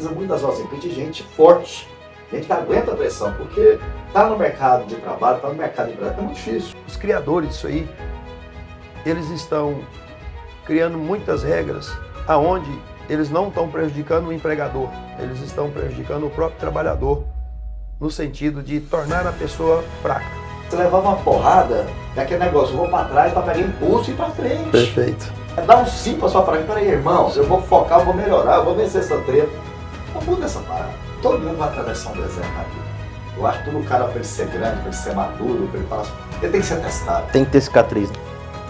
precisa muito das nossas equipes de gente forte, gente que aguenta a pressão, porque tá no mercado de trabalho, tá no mercado de emprego, é muito difícil. Os criadores disso aí, eles estão criando muitas regras aonde eles não estão prejudicando o empregador, eles estão prejudicando o próprio trabalhador, no sentido de tornar a pessoa fraca. Você levar uma porrada, é aquele negócio, eu vou para trás para pegar impulso e ir para frente. Perfeito. Dá um sim para sua fraca, peraí, irmãos, eu vou focar, eu vou melhorar, eu vou vencer essa treta. Não muda essa parada. Todo mundo vai atravessar um deserto na vida. Eu acho que todo cara, para ele ser grande, para ele ser maduro, para ele falar assim, ele tem que ser testado. Tem que ter cicatriz, né?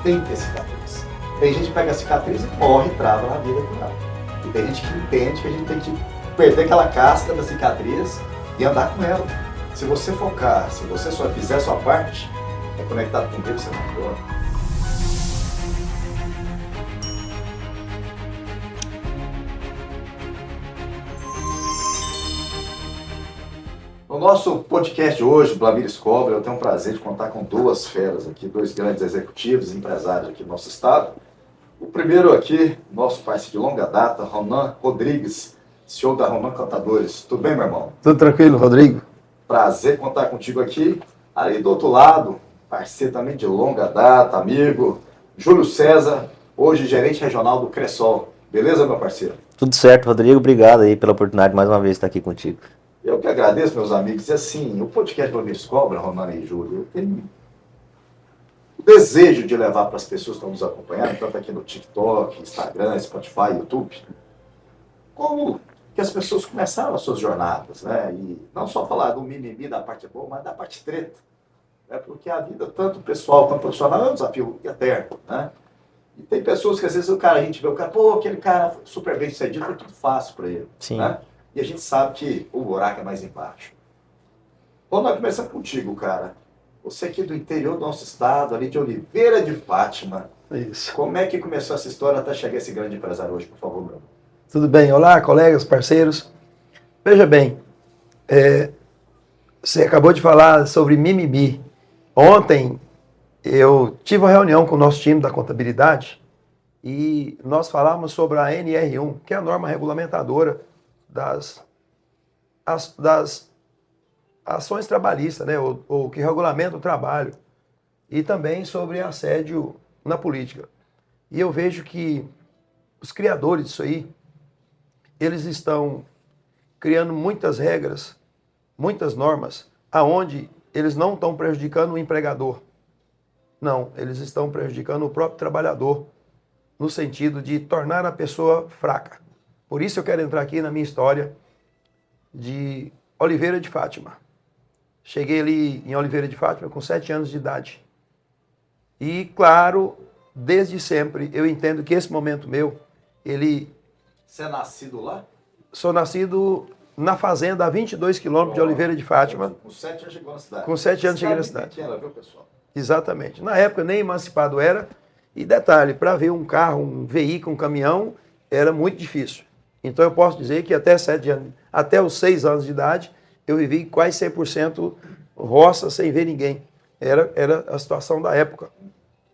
Tem que ter cicatriz. Tem gente que pega a cicatriz e morre e trava na vida com ela. E tem gente que entende que a gente tem que perder aquela casca da cicatriz e andar com ela. Se você focar, se você só fizer a sua parte, é conectado com Deus, você não dor. No nosso podcast de hoje, Blamires Cobra, eu tenho o prazer de contar com duas feras aqui, dois grandes executivos e empresários aqui do nosso estado. O primeiro aqui, nosso parceiro de longa data, Ronan Rodrigues, CEO da Ronan Contadores. Tudo bem, meu irmão? Tudo tranquilo, Rodrigo? Prazer contar contigo aqui. Ali do outro lado, parceiro também de longa data, amigo, Júlio César, hoje gerente regional do Cressol. Beleza, meu parceiro? Tudo certo, Rodrigo. Obrigado aí pela oportunidade de mais uma vez estar aqui contigo. Eu que agradeço, meus amigos. E assim, o podcast do Blamires Cobra, Ronan e Júlio, eu tenho o desejo de levar para as pessoas que estão nos acompanhando, tanto aqui no TikTok, Instagram, Spotify, YouTube, como que as pessoas começaram as suas jornadas, né? E não só falar do mimimi, da parte boa, mas da parte treta. Né? Porque a vida, tanto pessoal quanto profissional, é um desafio eterno, né? E tem pessoas que às vezes a gente vê o cara, pô, aquele cara foi super bem sucedido, foi tudo fácil para ele. Sim. Né? E a gente sabe que o buraco é mais embaixo. Bom, nós começamos contigo, cara. Você aqui do interior do nosso estado, ali de Oliveira de Fátima. Isso. Como é que começou essa história até chegar esse grande empresário hoje, por favor, meu? Tudo bem? Olá, colegas, parceiros. Veja bem, você acabou de falar sobre mimimi. Ontem eu tive uma reunião com o nosso time da contabilidade e nós falamos sobre a NR1, que é a norma regulamentadora das ações trabalhistas, né, ou que regulamenta o trabalho, e também sobre assédio na política. E eu vejo que os criadores disso aí, eles estão criando muitas regras, muitas normas, aonde eles não estão prejudicando o empregador. Não, eles estão prejudicando o próprio trabalhador, no sentido de tornar a pessoa fraca. Por isso eu quero entrar aqui na minha história de Oliveira de Fátima. Cheguei ali em Oliveira de Fátima com 7 anos de idade. E, claro, desde sempre, eu entendo que esse momento meu, Você é nascido lá? Sou nascido na fazenda, a 22 quilômetros de Oliveira de Fátima. Com 7 anos chegou na cidade. Com 7 anos cheguei na cidade. Pequena, viu, pessoal? Exatamente. Na época nem emancipado era. E detalhe, para ver um carro, um veículo, um caminhão, era muito difícil. Então eu posso dizer que até os 6 anos de idade, eu vivi quase 100% roça, sem ver ninguém. Era a situação da época.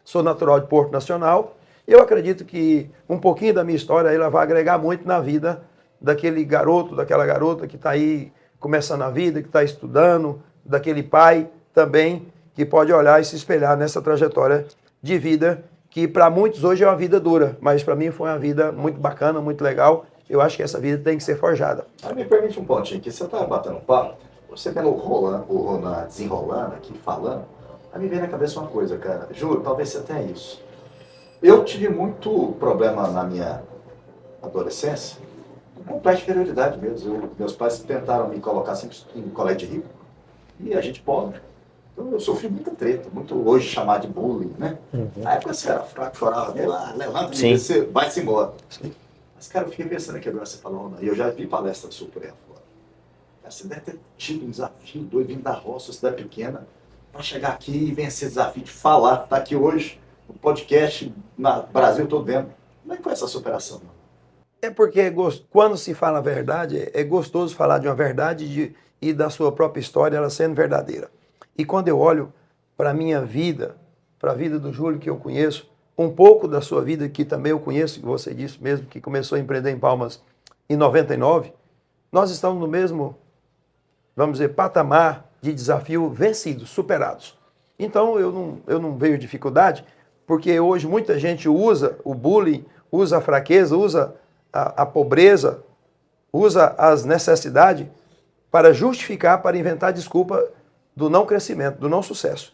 Sou natural de Porto Nacional. E eu acredito que um pouquinho da minha história ela vai agregar muito na vida daquele garoto, daquela garota que está aí começando a vida, que está estudando, daquele pai também que pode olhar e se espelhar nessa trajetória de vida que para muitos hoje é uma vida dura, mas para mim foi uma vida muito bacana, muito legal. Eu acho que essa vida tem que ser forjada. Aí me permite um pontinho aqui. Você está batendo um papo, você vendo o Ronan desenrolando aqui, falando, aí me vem na cabeça uma coisa, cara. Juro, talvez você tenha isso. Eu tive muito problema na minha adolescência, com complexo de inferioridade mesmo. Meus pais tentaram me colocar sempre em colégio de rico, e a gente pobre. Então eu sofri muita treta, muito hoje chamado de bullying, né? Na época você era fraco, chorava, levanta, você vai-se embora. Sim. Mas, cara, eu fiquei pensando aqui agora, você falou, e eu já vi palestra sua por aí fora. Você deve ter tido um desafio doido, vindo da roça, cidade pequena, para chegar aqui e vencer esse desafio de falar, tá aqui hoje, no podcast, no Brasil todo vendo. Como é que foi essa superação, mano? É porque quando se fala a verdade, é gostoso falar de uma verdade e da sua própria história, ela sendo verdadeira. E quando eu olho para a minha vida, para a vida do Júlio que eu conheço, um pouco da sua vida que também eu conheço, que você disse mesmo, que começou a empreender em Palmas em 99, nós estamos no mesmo, vamos dizer, patamar de desafio vencidos, superados. Então, eu não vejo dificuldade, porque hoje muita gente usa o bullying, usa a fraqueza, usa a pobreza, usa as necessidades para justificar, para inventar desculpa do não crescimento, do não sucesso.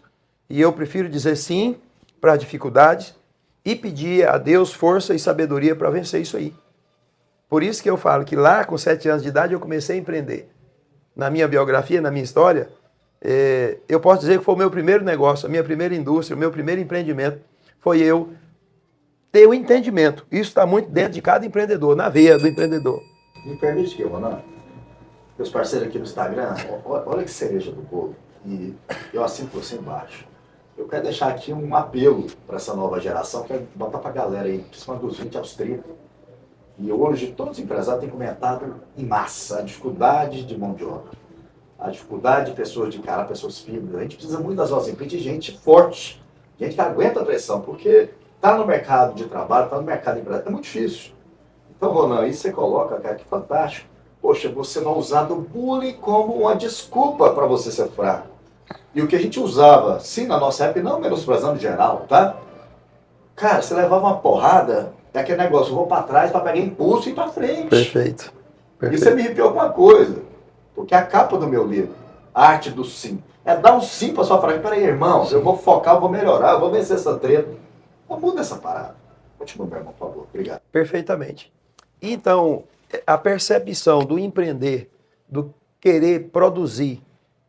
E eu prefiro dizer sim para a dificuldade e pedir a Deus força e sabedoria para vencer isso aí. Por isso que eu falo que lá, com 7 anos de idade, eu comecei a empreender. Na minha biografia, na minha história, eu posso dizer que foi o meu primeiro negócio, a minha primeira indústria, o meu primeiro empreendimento, foi eu ter o entendimento. Isso está muito dentro de cada empreendedor, na veia do empreendedor. Me permite que eu, Ronan, meus parceiros aqui no Instagram, olha que cereja do bolo. E eu assino por você embaixo. Eu quero deixar aqui um apelo para essa nova geração, quero botar para a galera aí, principalmente dos 20 aos 30. E hoje todos os empresários têm comentado em massa a dificuldade de mão de obra, a dificuldade de pessoas de cara, pessoas firmes. A gente precisa muito das nossas empresas de gente forte, gente que aguenta a pressão, porque está no mercado de trabalho, está no mercado empresarial, é muito difícil. Então, Ronan, isso você coloca, cara, que fantástico. Poxa, você não usar do bullying como uma desculpa para você ser fraco. E o que a gente usava, sim, na nossa época, não menosprezando geral, tá? Cara, você levava uma porrada, é aquele negócio, eu vou para trás para pegar impulso e ir para frente. Perfeito. E você me arrepiou com uma coisa, porque a capa do meu livro, A Arte do Sim, é dar um sim para sua frase. Peraí, irmão, eu vou focar, eu vou melhorar, eu vou vencer essa treta. Não muda essa parada. Continua, meu irmão, por favor. Obrigado. Perfeitamente. Então, a percepção do empreender, do querer produzir,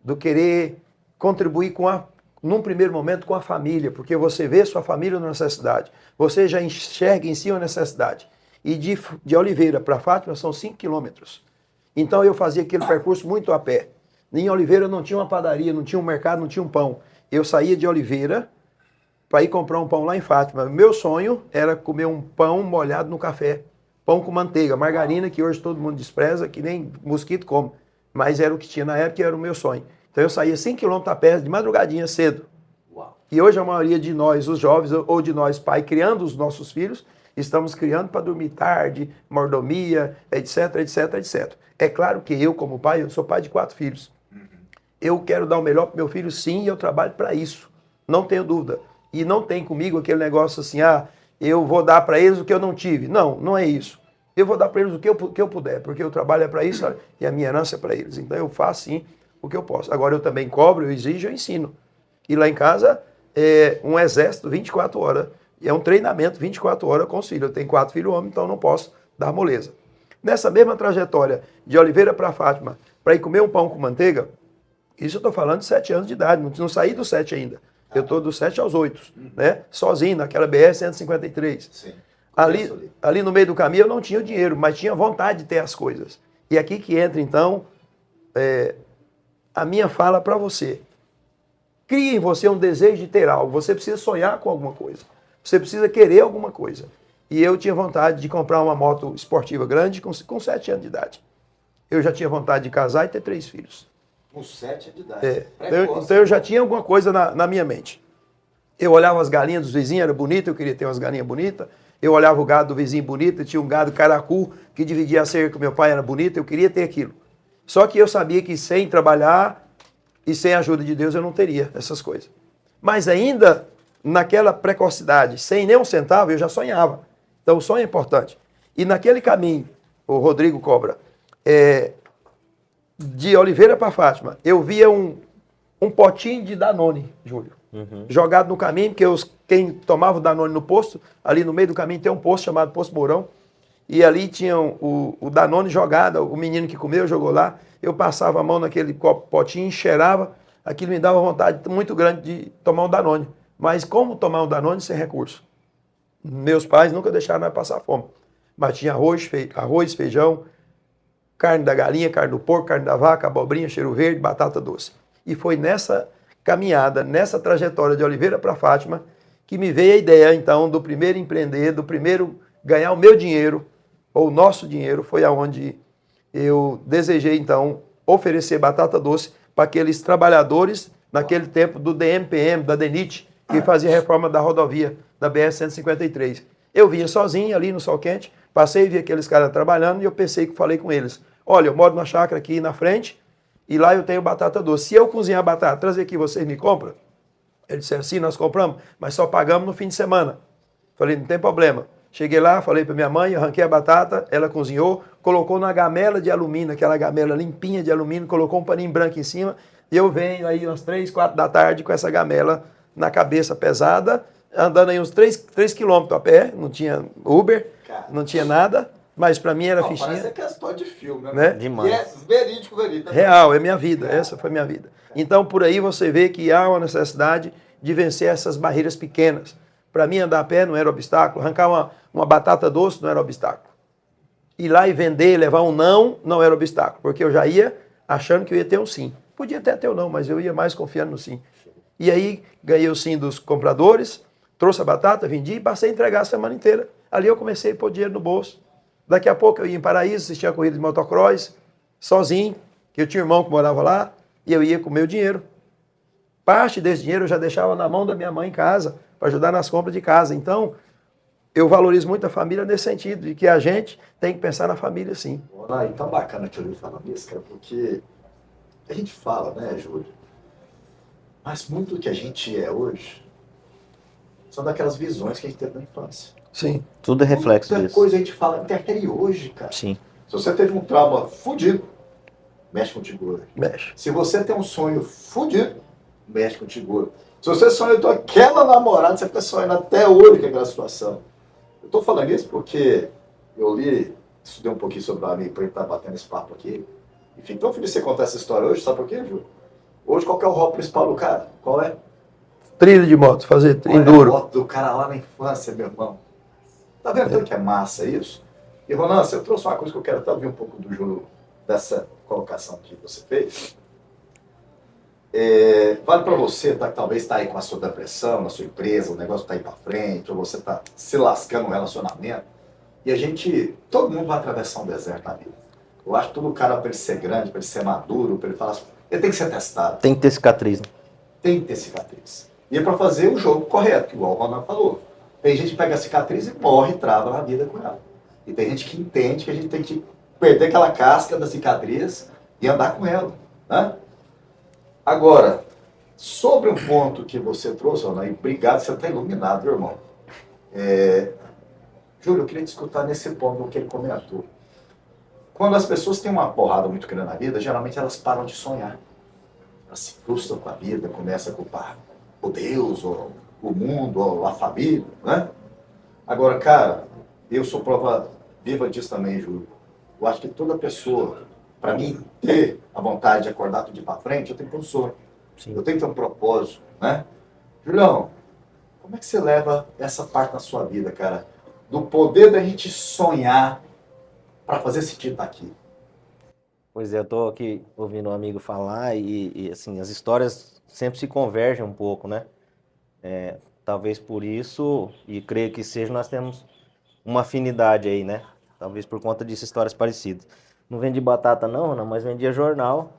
do querer contribuir num primeiro momento com a família, porque você vê sua família na necessidade, você já enxerga em si uma necessidade. E de Oliveira para Fátima são 5 quilômetros. Então eu fazia aquele percurso muito a pé. Em Oliveira não tinha uma padaria, não tinha um mercado, não tinha um pão. Eu saía de Oliveira para ir comprar um pão lá em Fátima. Meu sonho era comer um pão molhado no café. Pão com manteiga, margarina, que hoje todo mundo despreza, que nem mosquito come. Mas era o que tinha na época e era o meu sonho. Então eu saía 5 quilômetros a pé, de madrugadinha, cedo. Uau. E hoje a maioria de nós, os jovens, ou de nós, pai, criando os nossos filhos, estamos criando para dormir tarde, mordomia, etc, etc, etc. É claro que eu, como pai, eu sou pai de 4 filhos. Eu quero dar o melhor para meu filho, sim, e eu trabalho para isso. Não tenho dúvida. E não tem comigo aquele negócio assim, eu vou dar para eles o que eu não tive. Não, não é isso. Eu vou dar para eles o que eu puder, porque o trabalho é para isso e a minha herança é para eles. Então eu faço, sim, o que eu posso. Agora eu também cobro, eu exijo, eu ensino. E lá em casa é um exército 24 horas. E é um treinamento 24 horas com os filhos. Eu tenho 4 filhos homens, então não posso dar moleza. Nessa mesma trajetória de Oliveira para Fátima, para ir comer um pão com manteiga, isso eu estou falando de 7 anos de idade, não saí dos 7 ainda. Eu estou dos 7 aos 8, né? Sozinho, naquela BR-153. Sim. Ali no meio do caminho eu não tinha o dinheiro, mas tinha vontade de ter as coisas. E aqui que entra, então, a minha fala para você. Crie em você um desejo de ter algo. Você precisa sonhar com alguma coisa. Você precisa querer alguma coisa. E eu tinha vontade de comprar uma moto esportiva grande com 7 anos de idade. Eu já tinha vontade de casar e ter 3 filhos. Com 7 de idade. Então eu já tinha alguma coisa na minha mente. Eu olhava as galinhas dos vizinhos, era bonito, eu queria ter umas galinhas bonitas. Eu olhava o gado do vizinho bonito, tinha um gado caracu que dividia a cerca com meu pai, era bonito, eu queria ter aquilo. Só que eu sabia que sem trabalhar e sem a ajuda de Deus eu não teria essas coisas. Mas ainda naquela precocidade, sem nem um centavo, eu já sonhava. Então o sonho é importante. E naquele caminho, o Rodrigo Cobra, de Oliveira para Fátima, eu via um potinho de Danone, Júlio, jogado no caminho, porque quem tomava o Danone no posto, ali no meio do caminho tem um posto chamado Posto Mourão, e ali tinha o Danone jogado, o menino que comeu jogou lá, eu passava a mão naquele potinho, cheirava, aquilo me dava vontade muito grande de tomar um Danone. Mas como tomar um Danone sem recurso? Meus pais nunca deixaram nós passar fome, mas tinha arroz, feijão, carne da galinha, carne do porco, carne da vaca, abobrinha, cheiro verde, batata doce. E foi nessa caminhada, nessa trajetória de Oliveira para Fátima, que me veio a ideia, então, do primeiro empreender, do primeiro ganhar o meu dinheiro, ou o nosso dinheiro, foi aonde eu desejei, então, oferecer batata doce para aqueles trabalhadores, naquele tempo, do DMPM, da DENIT, que fazia reforma da rodovia, da BR-153. Eu vinha sozinho ali no sol quente, passei e vi aqueles caras trabalhando e eu falei com eles, olha, eu moro numa chácara aqui na frente e lá eu tenho batata doce. Se eu cozinhar batata, trazer aqui, vocês me compram? Eles disseram, sim, nós compramos, mas só pagamos no fim de semana. Falei, não tem problema. Cheguei lá, falei para minha mãe, arranquei a batata, ela cozinhou, colocou na gamela de alumínio, aquela gamela limpinha de alumínio, colocou um paninho branco em cima, e eu venho aí umas 3, 4 da tarde com essa gamela na cabeça pesada, andando aí uns 3 quilômetros a pé, não tinha Uber, não tinha nada, mas para mim era fichinha. Parece que é história de filme, né? Demais. E é verídico. Real, é minha vida, essa foi minha vida. Então por aí você vê que há uma necessidade de vencer essas barreiras pequenas. Para mim, andar a pé não era obstáculo. Arrancar uma batata doce não era obstáculo. Ir lá e vender, levar um não era obstáculo. Porque eu já ia achando que eu ia ter um sim. Podia até ter um não, mas eu ia mais confiando no sim. E aí, ganhei o sim dos compradores, trouxe a batata, vendi e passei a entregar a semana inteira. Ali eu comecei a pôr dinheiro no bolso. Daqui a pouco eu ia em Paraíso, assistia a corrida de motocross, sozinho, que eu tinha um irmão que morava lá, e eu ia com o meu dinheiro. Parte desse dinheiro eu já deixava na mão da minha mãe em casa, para ajudar nas compras de casa. Então, eu valorizo muito a família nesse sentido, de que a gente tem que pensar na família, sim. E tão bacana que eu falar nisso, cara, porque a gente fala, né, Júlio? Mas muito do que a gente é hoje são daquelas visões que a gente teve na infância. Sim. Tudo é reflexo Muita disso. coisa a gente fala, interfere hoje, cara. Sim. Se você teve um trauma fudido, mexe contigo hoje. Mexe. Se você tem um sonho fudido, mexe contigo hoje. Se você sonhou com aquela namorada, você fica sonhando até hoje com aquela situação. Eu estou falando isso porque eu estudei um pouquinho sobre o amigo para ele estar batendo esse papo aqui. E fico tão feliz de você contar essa história hoje, sabe por quê, Júlio? Hoje qual que é o hobby principal do cara? Qual é? Trilha de moto, fazer Olha enduro. a foto do cara lá na infância, meu irmão. Tá vendo tanto que é massa isso? E, Ronaldo, eu trouxe uma coisa que eu quero até ouvir um pouco do Júlio, dessa colocação que você fez. Vale para você, tá, que talvez está aí com a sua depressão, na sua empresa, o negócio está aí para frente, ou você está se lascando no relacionamento. E todo mundo vai atravessar um deserto na vida. Eu acho que todo cara, para ele ser grande, para ele ser maduro, para ele falar assim, ele tem que ser testado. Tem que ter cicatriz. Né? Tem que ter cicatriz. E é para fazer o jogo correto, igual o Ronaldo falou. Tem gente que pega a cicatriz e morre e trava na vida com ela. E tem gente que entende que a gente tem que perder aquela casca da cicatriz e andar com ela. Né? Agora, sobre um ponto que você trouxe, Ronaldo, e obrigado, você está iluminado, meu irmão. Júlio, eu queria te escutar nesse ponto que ele comentou. Quando as pessoas têm uma porrada muito grande na vida, geralmente elas param de sonhar. Elas se frustram com a vida, começam a culpar o Deus, ou o mundo, ou a família, né? Agora, cara, eu sou prova viva disso também, Júlio. Eu acho que toda pessoa, para mim, ter a vontade de acordar tudo para frente, eu tenho que ter um sonho. Sim. Eu tenho que ter um propósito, né? Julião, como é que você leva essa parte na sua vida, cara? Do poder da gente sonhar para fazer sentido estar aqui. Pois é, eu tô aqui ouvindo um amigo falar e assim, as histórias sempre se convergem um pouco, né? Talvez por isso, e creio que seja, nós temos uma afinidade aí, né? Talvez por conta disso, histórias parecidas. Não vendi batata não, mas vendia jornal.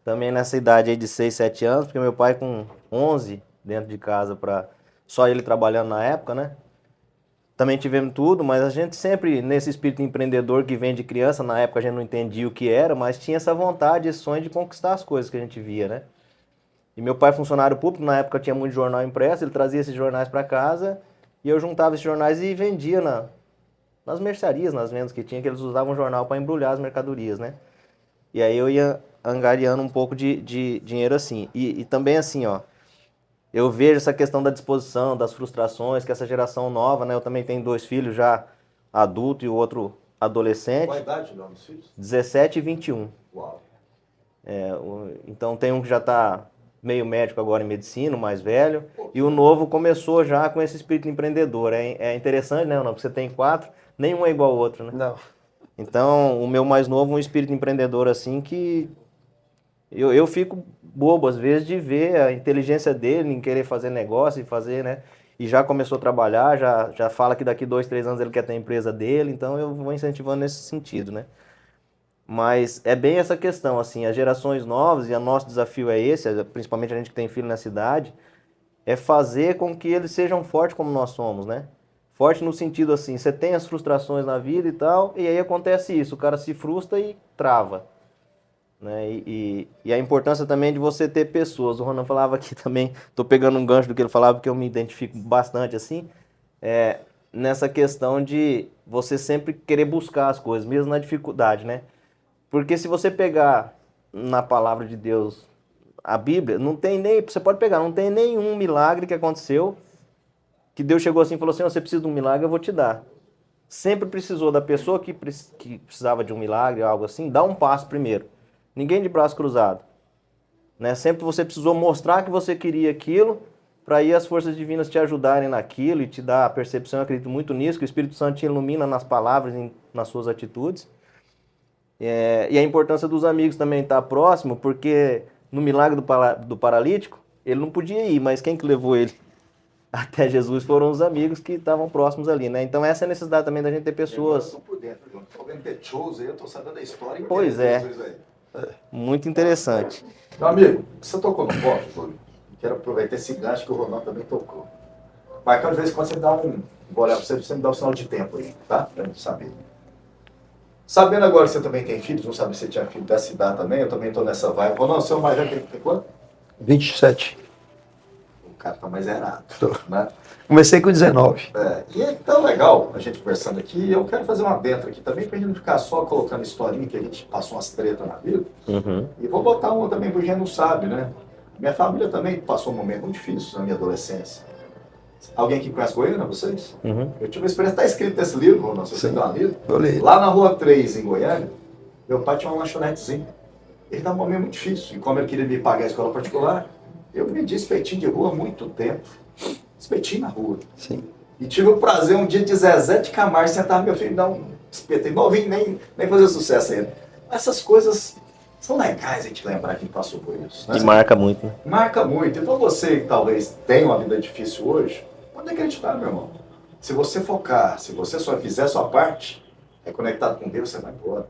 Também nessa idade aí de 6, 7 anos, porque meu pai com 11 dentro de casa, só ele trabalhando na época, né? Também tivemos tudo, mas a gente sempre, nesse espírito empreendedor que vem de criança, na época a gente não entendia o que era, mas tinha essa vontade, esse sonho de conquistar as coisas que a gente via, né? E meu pai, funcionário público, na época tinha muito jornal impresso, ele trazia esses jornais para casa e eu juntava esses jornais e vendia nas mercearias, nas vendas que tinha, que eles usavam jornal para embrulhar as mercadorias, né? E aí eu ia angariando um pouco de dinheiro assim. E também assim, ó, eu vejo essa questão da disposição, das frustrações, que essa geração nova, né? Eu também tenho 2 filhos já adulto e o outro adolescente. Qual a idade dos filhos? 17 e 21. Uau. Então tem um que já está meio médico agora em medicina, o mais velho, e o novo começou já com esse espírito empreendedor. É interessante, né? Porque você tem 4, nenhum é igual ao outro, né? Não. Então, o meu mais novo, um espírito empreendedor assim que eu fico bobo às vezes de ver a inteligência dele em querer fazer negócio e fazer, né? E já começou a trabalhar, já fala que daqui 2, 3 anos ele quer ter a empresa dele, então eu vou incentivando nesse sentido, né? Mas é bem essa questão, assim, as gerações novas, e o nosso desafio é esse, principalmente a gente que tem filho na cidade, é fazer com que eles sejam fortes como nós somos, né? Forte no sentido assim, você tem as frustrações na vida e tal, e aí acontece isso, o cara se frustra e trava. Né? E a importância também de você ter pessoas. O Ronan falava aqui também, tô pegando um gancho do que ele falava, porque eu me identifico bastante assim, nessa questão de você sempre querer buscar as coisas, mesmo na dificuldade, né? Porque se você pegar na palavra de Deus a Bíblia, não tem nem, você pode pegar, não tem nenhum milagre que aconteceu que Deus chegou assim e falou assim, você precisa de um milagre, eu vou te dar. Sempre precisou da pessoa que precisava de um milagre, algo assim, dar um passo primeiro. Ninguém de braço cruzado. Né? Sempre você precisou mostrar que você queria aquilo, para aí as forças divinas te ajudarem naquilo e te dar a percepção, eu acredito muito nisso, que o Espírito Santo te ilumina nas palavras e nas suas atitudes. E a importância dos amigos também estar próximo, porque no milagre do paralítico, ele não podia ir, mas quem que levou ele até Jesus foram os amigos que estavam próximos ali, né? Então essa é a necessidade também da gente ter pessoas. Eu tô por dentro, João. Tô vendo The Chosen, eu tô sabendo da história inteira. Pois é. Jesus aí. Muito interessante. Meu amigo, você tocou no ponto, Júlio. Quero aproveitar esse gancho que o Ronaldo também tocou. Marcão, de vez em quando você dá vou olhar pra você me dá um sinal de tempo aí, tá? Pra gente saber. Sabendo agora que você também tem filhos, não sabe se você tinha filho dessa idade também, eu também tô nessa vibe. Ronaldo, seu mais velho tem quanto? 27. O cara tá mais errado, Tô. né? Comecei com 19. E é tão legal a gente conversando aqui, eu quero fazer uma dentro aqui também, pra gente não ficar só colocando historinha que a gente passou umas tretas na vida. Uhum. E vou botar uma também, porque quem não sabe, né? Minha família também passou um momento muito difícil na minha adolescência. Alguém que conhece Goiânia, vocês? Uhum. Eu tive uma experiência, está escrito nesse livro, não sei se você Sim. tem um livro. Eu li. Lá na Rua 3, em Goiânia, meu pai tinha uma lanchonetezinha. Ele estava um momento muito difícil. E como ele queria me pagar a escola particular, eu vendi espetinho de rua há muito tempo. Espetinho na rua. Sim. E tive o prazer um dia de Zezé de Camargo sentar meu filho e dar um espetinho novinho, nem fazer sucesso ainda. Essas coisas são legais a gente lembrar quem passou por isso. Né? E marca muito, né? Marca muito. Então você que talvez tenha uma vida difícil hoje, pode acreditar, meu irmão. Se você focar, se você só fizer a sua parte, é conectado com Deus, você vai embora.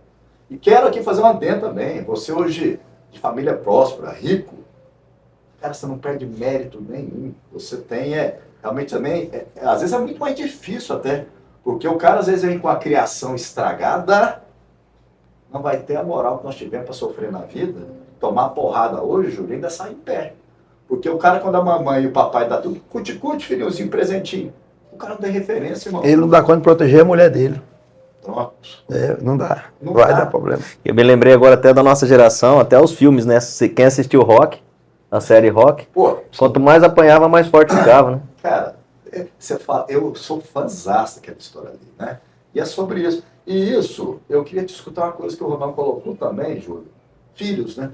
E quero aqui fazer uma adendo também. Você hoje, de família próspera, rico, cara, você não perde mérito nenhum. Você tem, realmente também, às vezes é muito mais difícil até. Porque o cara às vezes vem com a criação estragada, não vai ter a moral que nós tivemos para sofrer na vida. Tomar porrada hoje, Júlio, ainda sai em pé. Porque o cara, quando a mamãe e o papai dá tudo, curte, filhozinho, presentinho. O cara não tem referência, irmão. Ele não dá conta de proteger a mulher dele. Pronto. Não dá. Não Vai dá. dar problema. Eu me lembrei agora até da nossa geração, até os filmes, né? Quem assistiu Rock, a série Rock, Pô, quanto mais apanhava, mais forte ficava, né? cara, você fala, eu sou fãzaço daquela história ali, né? E é sobre isso. E isso, eu queria te escutar uma coisa que o Ronaldo colocou também, Júlio. Filhos, né?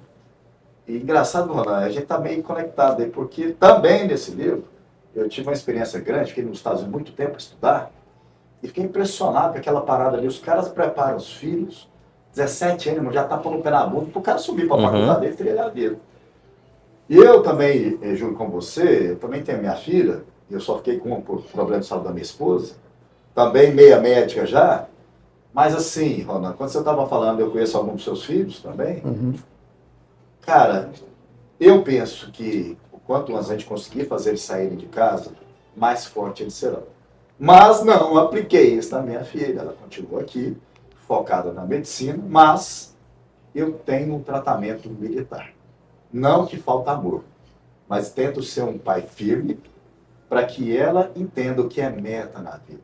E engraçado, Ronaldo, a gente tá meio conectado aí, porque também nesse livro, eu tive uma experiência grande, fiquei nos Estados Unidos muito tempo para estudar, e fiquei impressionado com aquela parada ali. Os caras preparam os filhos, 17 anos, já tá pondo o pé na bunda, pro cara subir pra faculdade dele, trilhar a vida. E eu também, Júlio, com você, eu também tenho minha filha, eu só fiquei com um por problema de saúde da minha esposa, também meia médica já, mas assim, Ronaldo, quando você estava falando, eu conheço alguns dos seus filhos também, cara, eu penso que o quanto antes a gente conseguir fazer eles saírem de casa, mais forte eles serão. Mas não apliquei isso na minha filha, ela continua aqui, focada na medicina, mas eu tenho um tratamento militar. Não que falta amor, mas tento ser um pai firme para que ela entenda o que é meta na vida,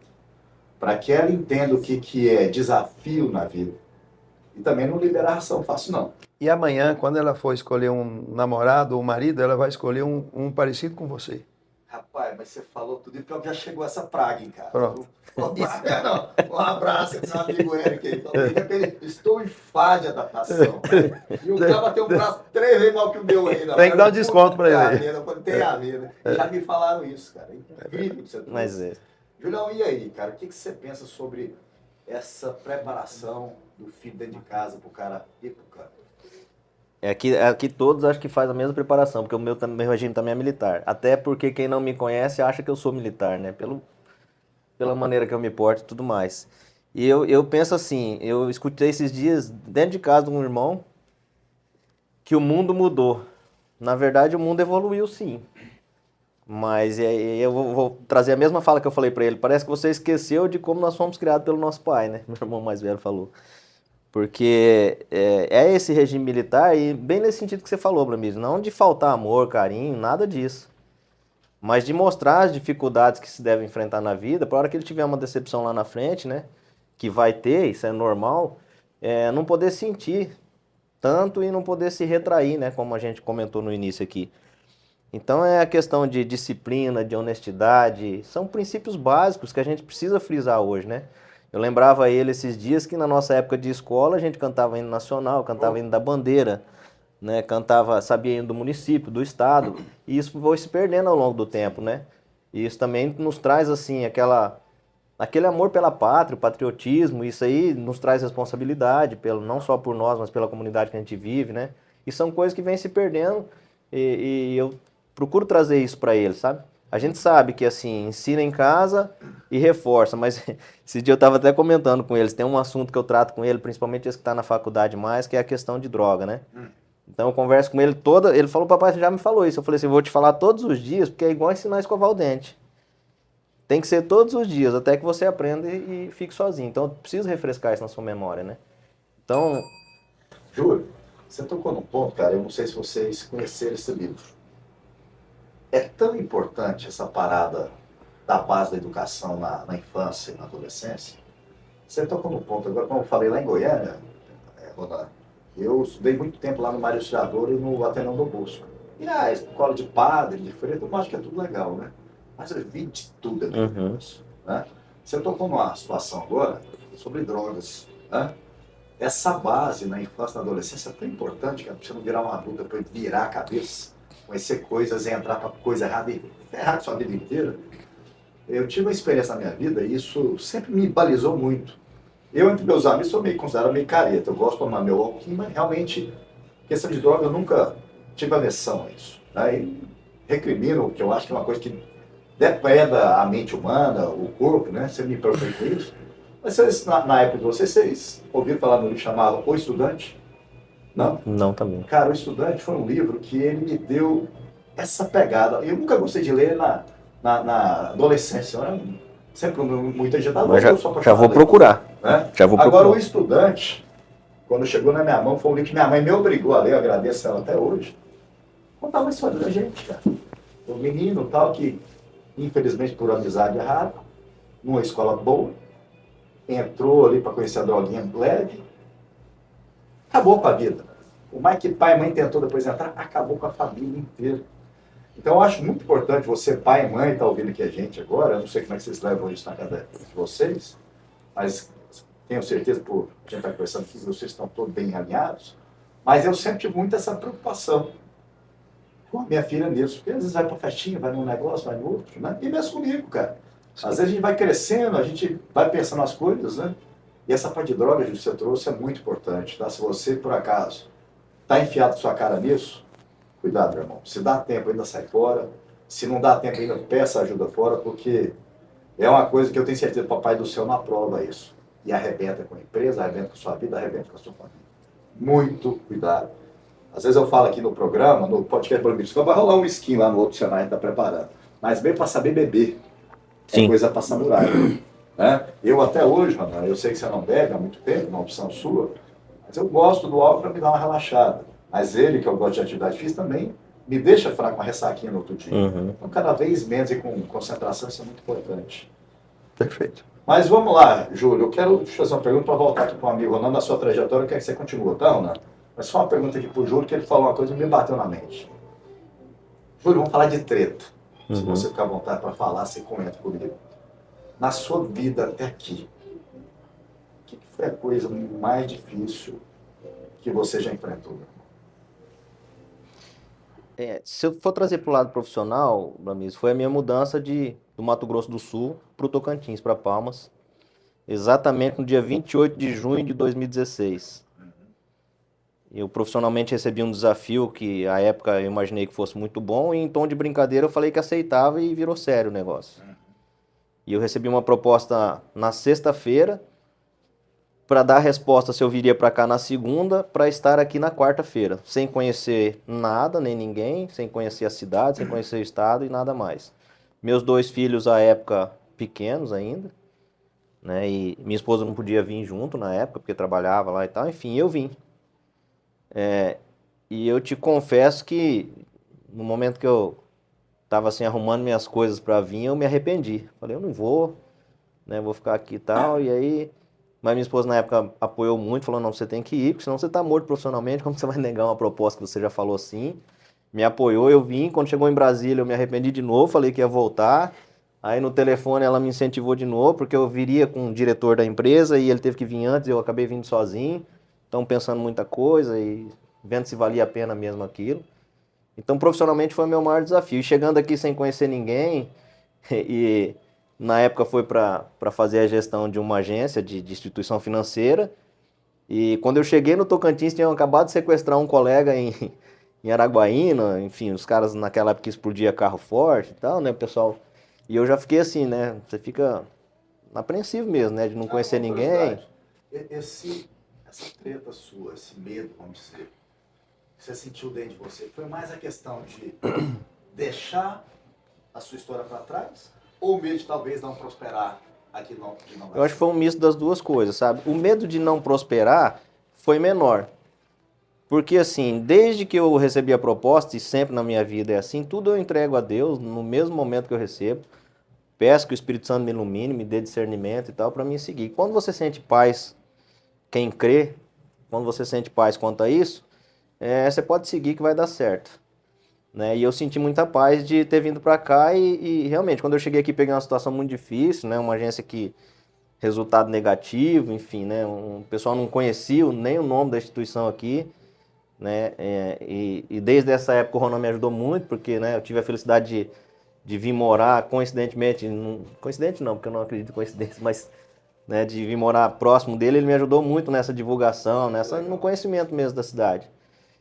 para que ela entenda o que é desafio na vida. E também não liberar ação fácil, não. E amanhã, quando ela for escolher um namorado ou um marido, ela vai escolher um parecido com você. Rapaz, mas você falou tudo, porque já chegou essa praga em casa. Pronto. Um abraço, meu amigo Eric. Então, estou em fase de adaptação. E o cara tem um braço 3 vezes mal que o meu ainda. Tem que dar um desconto para ele. Tem a vida. Já me falaram isso, cara. É incrível que você trouxe. Mas é. Julião, e aí, cara? O que você pensa sobre essa preparação do filho dentro de casa pro cara ir pro campo? Aqui todos acho que faz a mesma preparação, porque o meu regime também é militar. Até porque quem não me conhece acha que eu sou militar, né? Pela maneira que eu me porto e tudo mais. E eu penso assim, eu escutei esses dias dentro de casa de um irmão que o mundo mudou. Na verdade, o mundo evoluiu sim. Mas eu vou trazer a mesma fala que eu falei para ele. Parece que você esqueceu de como nós fomos criados pelo nosso pai, né? Meu irmão mais velho falou. Porque é esse regime militar e bem nesse sentido que você falou, Bramir, não de faltar amor, carinho, nada disso. Mas de mostrar as dificuldades que se deve enfrentar na vida, para a hora que ele tiver uma decepção lá na frente, né? Que vai ter, isso é normal, não poder sentir tanto e não poder se retrair, né? Como a gente comentou no início aqui. Então é a questão de disciplina, de honestidade, são princípios básicos que a gente precisa frisar hoje, né? Eu lembrava ele esses dias que na nossa época de escola a gente cantava hino nacional, cantava hino da bandeira, né? Cantava, sabia hino do município, do estado, e isso foi se perdendo ao longo do tempo, né? E isso também nos traz assim aquele amor pela pátria, o patriotismo, isso aí nos traz responsabilidade, não só por nós, mas pela comunidade que a gente vive, né? E são coisas que vêm se perdendo e eu procuro trazer isso para eles, sabe? A gente sabe que, assim, ensina em casa e reforça, mas esse dia eu estava até comentando com eles, tem um assunto que eu trato com ele, principalmente esse que está na faculdade mais, que é a questão de droga, né? Então eu converso com ele ele falou, papai, você já me falou isso. Eu falei assim, eu vou te falar todos os dias, porque é igual ensinar a escovar o dente. Tem que ser todos os dias, até que você aprenda e fique sozinho. Então eu preciso refrescar isso na sua memória, né? Então, Júlio, você tocou num ponto, cara, eu não sei se vocês conheceram esse livro. É tão importante essa parada da base da educação na infância e na adolescência. Você tocou no ponto, agora como eu falei lá em Goiânia, Ronan, eu estudei muito tempo lá no Mário Auxiliador e no Ateneu do Bosco. E a escola de padre, de freira, eu acho que é tudo legal, né? Mas eu vi de tudo aqui negócio, né? Você tocou numa situação agora sobre drogas, né? Essa base na infância e na adolescência é tão importante, cara, pra você não virar uma adulta, depois virar a cabeça, conhecer coisas e entrar pra coisa errada e ferrar sua vida inteira. Eu tive uma experiência na minha vida e isso sempre me balizou muito. Eu, entre meus amigos, sou meio considerado meio careta. Eu gosto de tomar meu alquim, mas realmente, questão de droga, eu nunca tive aversão a isso. Né? E recrimino, que eu acho que é uma coisa que depreda a mente humana, o corpo, né? Você me preocupa com isso. Mas vocês, na época de vocês ouviram falar no livro chamado O Estudante? Não? não também. Cara, O Estudante foi um livro que ele me deu essa pegada. Eu nunca gostei de ler na adolescência. Eu era sempre muito agitado, Mas eu sou já vou apaixonado. procurar. Né? Já vou Agora, procurar. O Estudante, quando chegou na minha mão, foi um livro que minha mãe me obrigou a ler, eu agradeço ela até hoje. Contava a história da gente, cara. O menino tal que, infelizmente por amizade errada, numa escola boa, entrou ali para conhecer a droguinha leve, acabou com a vida. O mais que pai e mãe tentou depois entrar, acabou com a família inteira. Então eu acho muito importante você, pai e mãe, está ouvindo aqui a gente agora, eu não sei como é que vocês levam isso na casa de vocês, mas tenho certeza, por a gente estar conversando que vocês estão todos bem alinhados, mas eu sempre tive muito essa preocupação com a minha filha nisso, porque às vezes vai para festinha, vai num negócio, vai no outro, né? E mesmo comigo, cara. Às vezes a gente vai crescendo, a gente vai pensando as coisas, né? E essa parte de drogas que você trouxe é muito importante, tá? Se você, por acaso, está enfiado sua cara nisso, cuidado, meu irmão. Se dá tempo, ainda sai fora. Se não dá tempo, ainda peça ajuda fora, porque é uma coisa que eu tenho certeza que o Papai do Céu não aprova isso. E arrebenta com a empresa, arrebenta com a sua vida, arrebenta com a sua família. Muito cuidado. Às vezes eu falo aqui no programa, no podcast Bambisco, vai rolar um skin lá no outro cenário que está preparando. Mas bem para saber beber. É Sim. coisa para samurai. Né? Eu até hoje, Ana, eu sei que você não bebe há muito tempo, uma opção sua, mas eu gosto do álcool para me dar uma relaxada. Mas ele, que eu gosto de atividade física, também me deixa fraco, uma ressaquinha no outro dia. Então, cada vez menos e com concentração, isso é muito importante. Perfeito. Mas vamos lá, Júlio, eu quero te fazer uma pergunta para voltar aqui para o amigo Ronaldo, na sua trajetória, eu quero que você continue, tá, Ronaldo? Mas só uma pergunta aqui para o Júlio, que ele falou uma coisa que me bateu na mente. Júlio, vamos falar de treta. Se você ficar à vontade para falar, você comenta comigo. Na sua vida até aqui, o que foi a coisa mais difícil que você já enfrentou? Se eu for trazer para o lado profissional, Lamis, foi a minha mudança do Mato Grosso do Sul para o Tocantins, para Palmas, exatamente no dia 28 de junho de 2016. Eu profissionalmente recebi um desafio que, à época, eu imaginei que fosse muito bom, e em tom de brincadeira eu falei que aceitava e virou sério o negócio. E eu recebi uma proposta na sexta-feira, para dar a resposta se eu viria para cá na segunda, para estar aqui na quarta-feira, sem conhecer nada, nem ninguém, sem conhecer a cidade, sem conhecer o estado e nada mais. Meus 2 filhos, à época, pequenos ainda, né? E minha esposa não podia vir junto na época, porque trabalhava lá e tal. Enfim, eu vim. E eu te confesso que no momento que eu estava assim, arrumando minhas coisas para vir, eu me arrependi. Falei, eu não vou, né? Vou ficar aqui e tal. E aí... Mas minha esposa na época apoiou muito, falou, não, você tem que ir, porque senão você tá morto profissionalmente, como você vai negar uma proposta que você já falou assim? Me apoiou, eu vim, quando chegou em Brasília eu me arrependi de novo, falei que ia voltar. Aí no telefone ela me incentivou de novo, porque eu viria com o diretor da empresa e ele teve que vir antes, eu acabei vindo sozinho. Então pensando muita coisa e vendo se valia a pena mesmo aquilo. Então profissionalmente foi o meu maior desafio. E chegando aqui sem conhecer ninguém e... Na época foi para fazer a gestão de uma agência de instituição financeira. E quando eu cheguei no Tocantins, tinham acabado de sequestrar um colega em Araguaína. Enfim, os caras naquela época explodia carro forte e tal, né, pessoal? E eu já fiquei assim, né? Você fica apreensivo mesmo, né? De não conhecer ninguém. Essa treta sua, esse medo, vamos dizer, que você sentiu dentro de você, foi mais a questão de deixar a sua história para trás? Ou medo de talvez não prosperar aqui de não Eu acho que foi um misto das duas coisas, sabe? O medo de não prosperar foi menor. Porque assim, desde que eu recebi a proposta, e sempre na minha vida é assim, tudo eu entrego a Deus no mesmo momento que eu recebo. Peço que o Espírito Santo me ilumine, me dê discernimento e tal, para mim seguir. Quando você sente paz, quem crê, quando você sente paz quanto a isso, você pode seguir que vai dar certo. Né? E eu senti muita paz de ter vindo para cá e realmente, quando eu cheguei aqui, peguei uma situação muito difícil, né? Uma agência que, resultado negativo, enfim, né? O pessoal não conhecia nem o nome da instituição aqui, né? E desde essa época o Ronan me ajudou muito, porque, né, eu tive a felicidade de vir morar, coincidente não, porque eu não acredito em coincidência, mas, né, de vir morar próximo dele, ele me ajudou muito nessa divulgação, no conhecimento mesmo da cidade.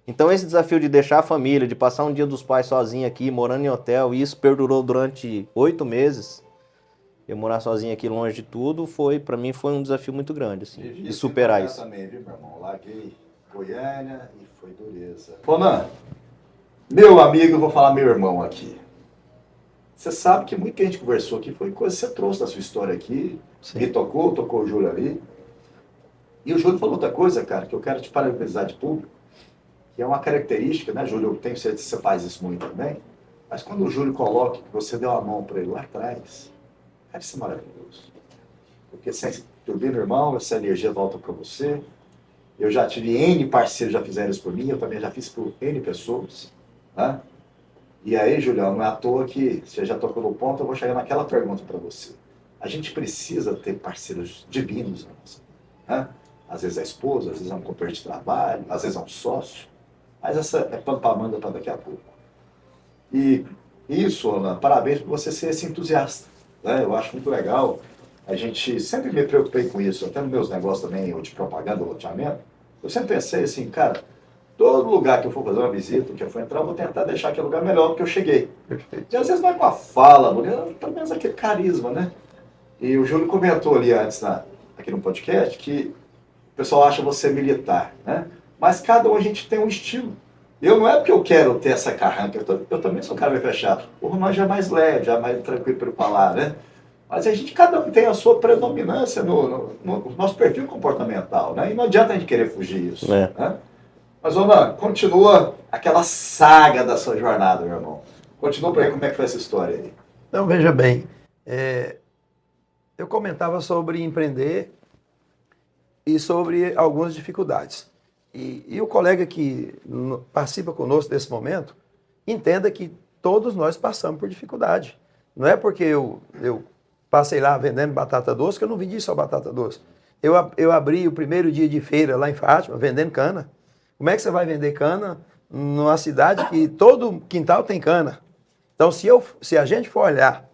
Então esse desafio de deixar a família, de passar um dia dos pais sozinho aqui, morando em hotel, e isso perdurou durante 8 meses, eu morar sozinho aqui longe de tudo, para mim foi um desafio muito grande, assim, de superar isso. Também, viu, meu irmão? Larguei Goiânia e foi dureza. Ronan, meu amigo, eu vou falar meu irmão aqui. Você sabe que muito que a gente conversou aqui foi coisa que você trouxe da sua história aqui, Sim. me tocou o Júlio ali. E o Júlio falou outra coisa, cara, que eu quero te parabenizar de público, que é uma característica, né, Júlio? Eu tenho certeza que você faz isso muito também. Mas quando o Júlio coloca que você deu a mão para ele lá atrás, cara, isso é maravilhoso. Porque eu vi meu irmão, essa energia volta para você. Eu já tive N parceiros já fizeram isso por mim, eu também já fiz por N pessoas. Né? E aí, Julião, não é à toa que você já tocou no ponto, eu vou chegar naquela pergunta para você. A gente precisa ter parceiros divinos na nossa vida. Né? Às vezes é a esposa, às vezes é um companheiro de trabalho, às vezes é um sócio. Mas essa é pano para manga para daqui a pouco. E isso, Ana, parabéns por você ser esse entusiasta. Né? Eu acho muito legal. A gente sempre me preocupei com isso, até nos meus negócios também, ou de propaganda, ou loteamento. Eu sempre pensei assim, cara, todo lugar que eu for fazer uma visita, que eu for entrar, eu vou tentar deixar aquele lugar melhor do que eu cheguei. Perfeito. E às vezes não é com a fala, pelo menos aquele carisma, né? E o Júlio comentou ali antes, aqui no podcast, que o pessoal acha você militar, né? Mas cada um a gente tem um estilo. Eu não é porque eu quero ter essa carranca, eu também sou um cara meio fechado. O Romano já é mais leve, já é mais tranquilo para falar, né? Mas cada um tem a sua predominância no nosso perfil comportamental, né? E não adianta a gente querer fugir disso. Né? Mas, Romano, continua aquela saga da sua jornada, meu irmão. Continua para aí como é que foi essa história aí. Então, veja bem, eu comentava sobre empreender e sobre algumas dificuldades. E o colega que participa conosco desse momento, entenda que todos nós passamos por dificuldade. Não é porque eu passei lá vendendo batata doce que eu não vendi só batata doce. Eu abri o primeiro dia de feira lá em Fátima, vendendo cana. Como é que você vai vender cana numa cidade que todo quintal tem cana? Então, se a gente for olhar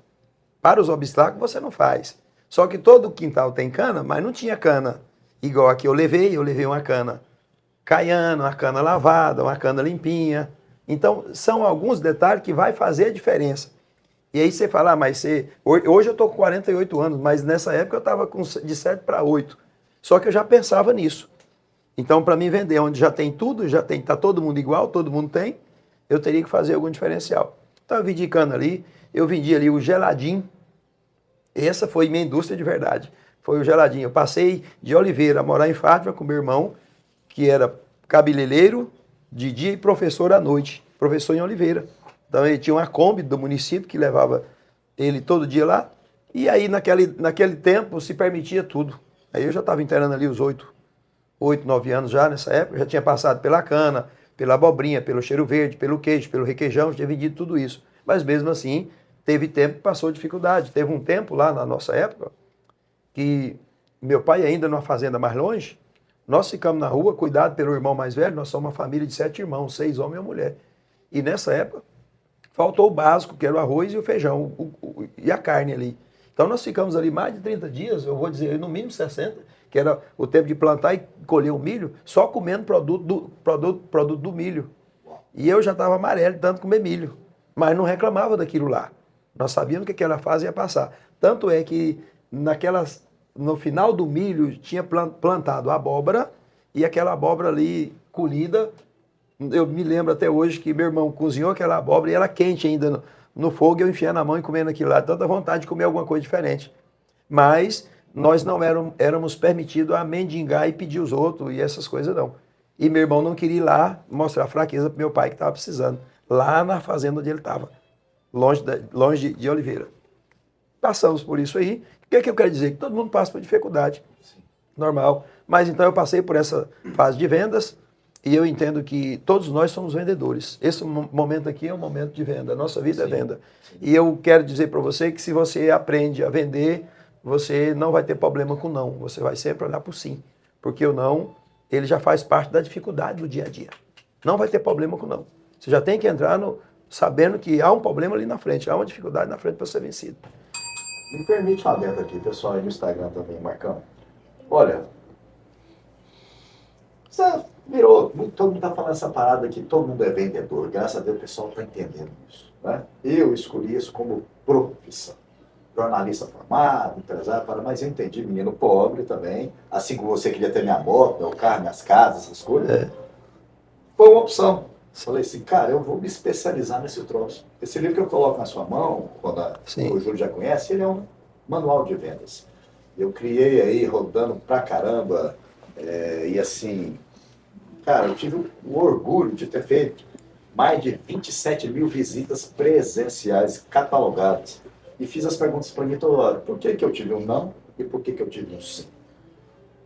para os obstáculos, você não faz. Só que todo quintal tem cana, mas não tinha cana. Igual aqui eu levei uma cana caiana, uma cana lavada, uma cana limpinha. Então, são alguns detalhes que vai fazer a diferença. E aí você fala, mas hoje eu estou com 48 anos, mas nessa época eu estava de 7 para 8. Só que eu já pensava nisso. Então, para mim vender onde já tem tudo, tá todo mundo igual, todo mundo tem, eu teria que fazer algum diferencial. Então, eu vendi cana ali, eu vendi ali o geladinho. Essa foi minha indústria de verdade. Foi o geladinho. Eu passei de Oliveira a morar em Fátima com meu irmão, que era cabeleireiro de dia e professor à noite. Professor em Oliveira. Então, ele tinha uma Kombi do município que levava ele todo dia lá. E aí, naquele tempo, se permitia tudo. Aí eu já estava internando ali os 8, 9 anos já nessa época. Eu já tinha passado pela cana, pela abobrinha, pelo cheiro verde, pelo queijo, pelo requeijão. Já tinha vendido tudo isso. Mas mesmo assim, teve tempo que passou dificuldade. Teve um tempo lá na nossa época que meu pai ainda numa fazenda mais longe, nós ficamos na rua, cuidado pelo irmão mais velho. Nós somos uma família de 7 irmãos, 6 homens e uma mulher. E nessa época, faltou o básico, que era o arroz e o feijão, e a carne ali. Então nós ficamos ali mais de 30 dias, eu vou dizer no mínimo 60, que era o tempo de plantar e colher o milho, só comendo produto do milho. E eu já estava amarelo, tanto comer milho, mas não reclamava daquilo lá. Nós sabíamos que aquela fase ia passar. Tanto é que no final do milho tinha plantado abóbora, e aquela abóbora ali colhida, eu me lembro até hoje que meu irmão cozinhou aquela abóbora e ela quente ainda no fogo, eu enfiando a mão e comendo aquilo lá, tanta vontade de comer alguma coisa diferente. Mas nós não éramos permitidos a mendigar e pedir os outros e essas coisas não. E meu irmão não queria ir lá mostrar fraqueza para meu pai que estava precisando, lá na fazenda onde ele estava, longe de Oliveira. Passamos por isso aí. O que é que eu quero dizer? Que todo mundo passa por dificuldade. Normal. Mas então eu passei por essa fase de vendas, e eu entendo que todos nós somos vendedores. Esse momento aqui é um momento de venda. A nossa vida é venda. E eu quero dizer para você que se você aprende a vender, você não vai ter problema com não. Você vai sempre olhar para o sim. Porque o não, ele já faz parte da dificuldade do dia a dia. Não vai ter problema com não. Você já tem que entrar sabendo que há um problema ali na frente, há uma dificuldade na frente para ser vencido. Me permite uma dentro aqui, pessoal, aí no Instagram também, Marcão. Olha, você virou, todo mundo está falando essa parada aqui, todo mundo é vendedor, graças a Deus o pessoal está entendendo isso. Né? Eu escolhi isso como profissão. Jornalista formado, empresário, mas eu entendi, menino pobre também, assim como você queria ter minha moto, meu carro, minhas casas, essas coisas. Foi uma opção. Falei assim, cara, eu vou me especializar nesse troço. Esse livro que eu coloco na sua mão, quando o Júlio já conhece, ele é um manual de vendas. Eu criei aí, rodando pra caramba, e assim, cara, eu tive o orgulho de ter feito mais de 27 mil visitas presenciais, catalogadas. E fiz as perguntas para mim toda hora. Por que eu tive um não e por que eu tive um sim?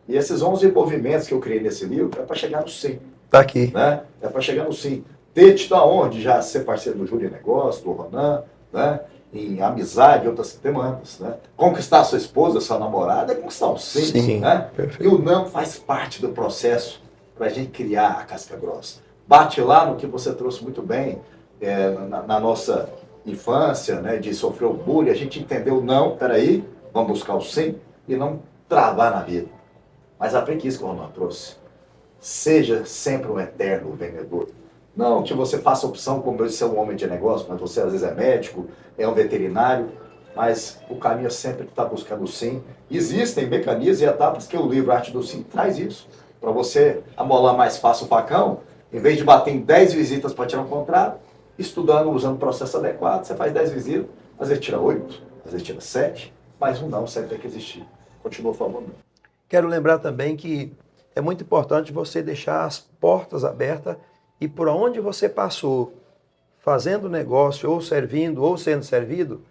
E esses 11 movimentos que eu criei nesse livro é para chegar no sim. Tá aqui. Né? É para chegar no sim. Desde onde? Já ser parceiro do Júlio Negócio, do Ronan, né? Em amizade e outras demandas. Né? Conquistar sua esposa, sua namorada, é conquistar um sim. Sim, né? E o não faz parte do processo para a gente criar a casca grossa. Bate lá no que você trouxe muito bem na nossa infância, né, de sofrer o bullying, a gente entendeu, não, peraí, vamos buscar o sim e não travar na vida. Mas aplique isso que o Ronan trouxe. Seja sempre um eterno vendedor. Não que você faça opção, como eu disse, ser um homem de negócio, mas você às vezes é médico, é um veterinário, mas o caminho é sempre estar buscando o sim. Existem mecanismos e etapas que o livro Arte do Sim traz isso. Para você amolar mais fácil o facão, em vez de bater em 10 visitas para tirar um contrato, estudando, usando o processo adequado, você faz 10 visitas, às vezes tira 8, às vezes tira 7, mas um não sempre tem que existir. Continua falando. Quero lembrar também que é muito importante você deixar as portas abertas e por onde você passou, fazendo negócio, ou servindo, ou sendo servido,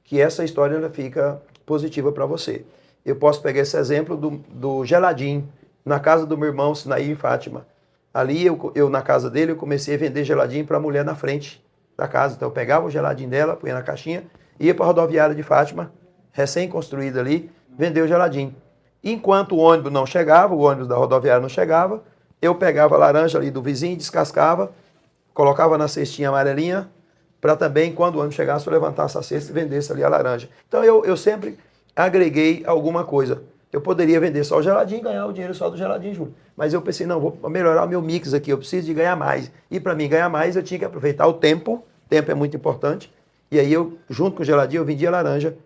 que essa história ela fica positiva para você. Eu posso pegar esse exemplo do geladinho, na casa do meu irmão Sinaí, em Fátima. Ali, eu na casa dele, eu comecei a vender geladinho para a mulher na frente da casa. Então, eu pegava o geladinho dela, punha na caixinha, ia para a rodoviária de Fátima, recém-construída ali, vendeu o geladinho. Enquanto o ônibus não chegava, o ônibus da rodoviária não chegava, eu pegava a laranja ali do vizinho, descascava, colocava na cestinha amarelinha, para também, quando o ônibus chegasse, eu levantasse a cesta e vendesse ali a laranja. Então, eu sempre agreguei alguma coisa. Eu poderia vender só o geladinho e ganhar o dinheiro só do geladinho, Júlio. Mas eu pensei, não, vou melhorar o meu mix aqui, eu preciso de ganhar mais. E para mim ganhar mais, eu tinha que aproveitar o tempo é muito importante. E aí eu, junto com o geladinho, eu vendia laranja.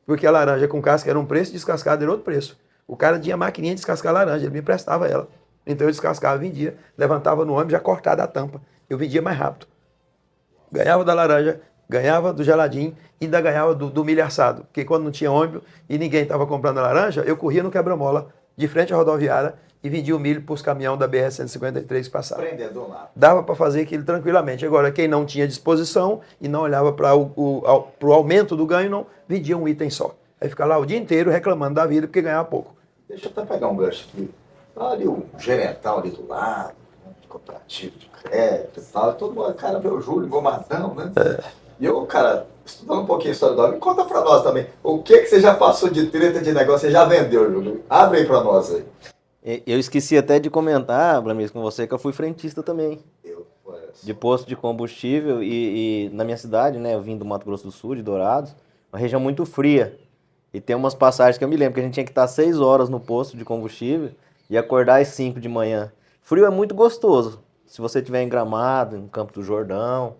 Porque a laranja com casca era um preço, descascada era outro preço. O cara tinha maquininha de descascar laranja, ele me emprestava ela. Então eu descascava, vendia, levantava no ônibus já cortada a tampa. Eu vendia mais rápido. Ganhava da laranja, ganhava do geladinho e ainda ganhava do milho assado. Porque quando não tinha ônibus e ninguém estava comprando laranja, eu corria no quebra-mola, de frente à rodoviária, e vendia o milho para os caminhões da BR-153 que passavam. Empreendedor lá. Dava para fazer aquilo tranquilamente. Agora, quem não tinha disposição e não olhava para o aumento do ganho, não vendia um item só. Aí fica lá o dia inteiro reclamando da vida porque ganhava pouco. Deixa eu até pegar um gancho aqui. Tá ali o gerentão ali do lado, né, de cooperativo de crédito e tal. Todo mundo, cara, vê o Júlio engomadão, né? E eu, cara, estudando um pouquinho a história do homem, conta pra nós também. O que você já passou de treta de negócio, você já vendeu, Júlio? Abre aí pra nós aí. Eu esqueci até de comentar, Blamis, com você, que eu fui frentista também, de posto de combustível e na minha cidade, né, eu vim do Mato Grosso do Sul, de Dourados, uma região muito fria. E tem umas passagens que eu me lembro que a gente tinha que estar 6 horas no posto de combustível e acordar às 5 de manhã. Frio é muito gostoso, se você estiver em Gramado, no Campo do Jordão,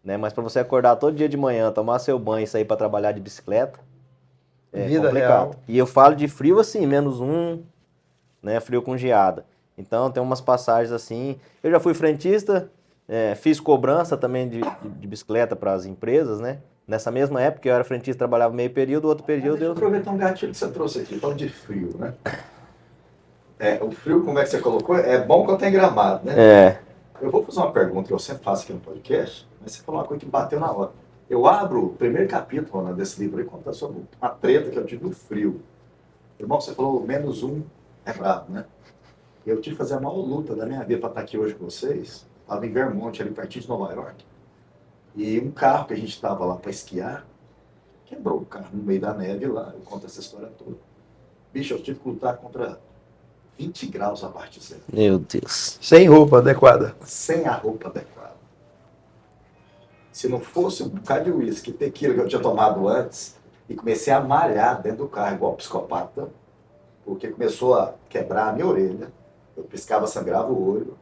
né? Mas para você acordar todo dia de manhã, tomar seu banho e sair para trabalhar de bicicleta, é Vida complicado. real. E eu falo de frio assim, -1, né? Frio com geada. Então tem umas passagens assim. Eu já fui frentista, fiz cobrança também de bicicleta para as empresas, né? Nessa mesma época eu era frentista, trabalhava meio período, outro período Deixa eu aproveitar um gatilho que você trouxe aqui, falando de frio, né? O frio, como é que você colocou? É bom quando tem gramado, né? É. Eu vou fazer uma pergunta que eu sempre faço aqui no podcast, mas você falou uma coisa que bateu na hora. Eu abro o primeiro capítulo, né, desse livro aí, contando sobre uma treta que eu tive no frio. Irmão, você falou -1 é brabo, né? Eu tive que fazer a maior luta da minha vida para estar aqui hoje com vocês. Estava em Vermont, ali pertinho de Nova York. E um carro que a gente estava lá para esquiar, quebrou o carro no meio da neve lá. Eu conto essa história toda. Bicho, eu tive que lutar contra 20 graus abaixo de zero. Meu Deus. Sem roupa adequada. Sem a roupa adequada. Se não fosse um bocado de uísque, tequila que eu tinha tomado antes, e comecei a malhar dentro do carro, igual psicopata, porque começou a quebrar a minha orelha, eu piscava, sangrava o olho,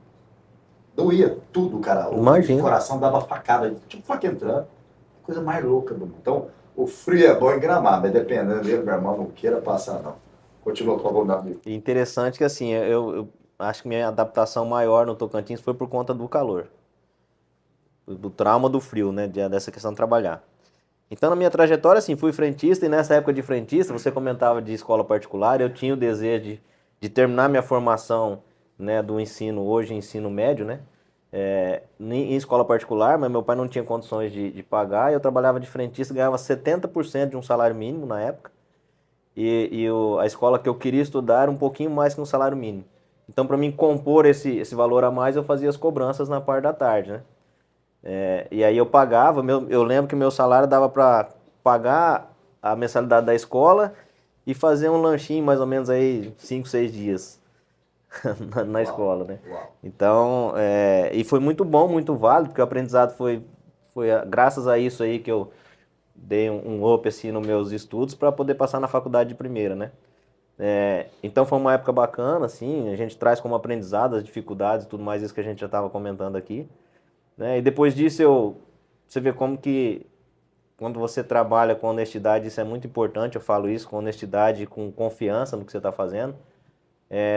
doía tudo, cara. Imagina. O coração dava facada, tipo faca entrando, coisa mais louca do mundo. Então, o frio é bom em Gramado, mas dependendo dele, meu irmão, não queira passar, não. Continua com a meu amigo. E interessante que assim, eu acho que minha adaptação maior no Tocantins foi por conta do calor. Do trauma do frio, né? Dessa questão de trabalhar. Então, na minha trajetória, assim, fui frentista e nessa época de frentista, você comentava de escola particular, eu tinha o desejo de terminar minha formação, né, do ensino, hoje ensino médio, né? Em escola particular, mas meu pai não tinha condições de pagar, eu trabalhava de frentista, ganhava 70% de um salário mínimo na época. A escola que eu queria estudar era um pouquinho mais que um salário mínimo. Então, para mim compor esse valor a mais, eu fazia as cobranças na parte da tarde, né? E aí eu pagava, eu lembro que meu salário dava para pagar a mensalidade da escola e fazer um lanchinho mais ou menos aí 5, 6 dias na escola, né? Uau. Então, e foi muito bom, muito válido, porque o aprendizado foi graças a isso aí que eu dei um up assim nos meus estudos para poder passar na faculdade de primeira, né? Então foi uma época bacana, assim, a gente traz como aprendizado as dificuldades e tudo mais, isso que a gente já estava comentando aqui, né? E depois disso você vê como que quando você trabalha com honestidade, isso é muito importante, eu falo isso, com honestidade, com confiança no que você está fazendo,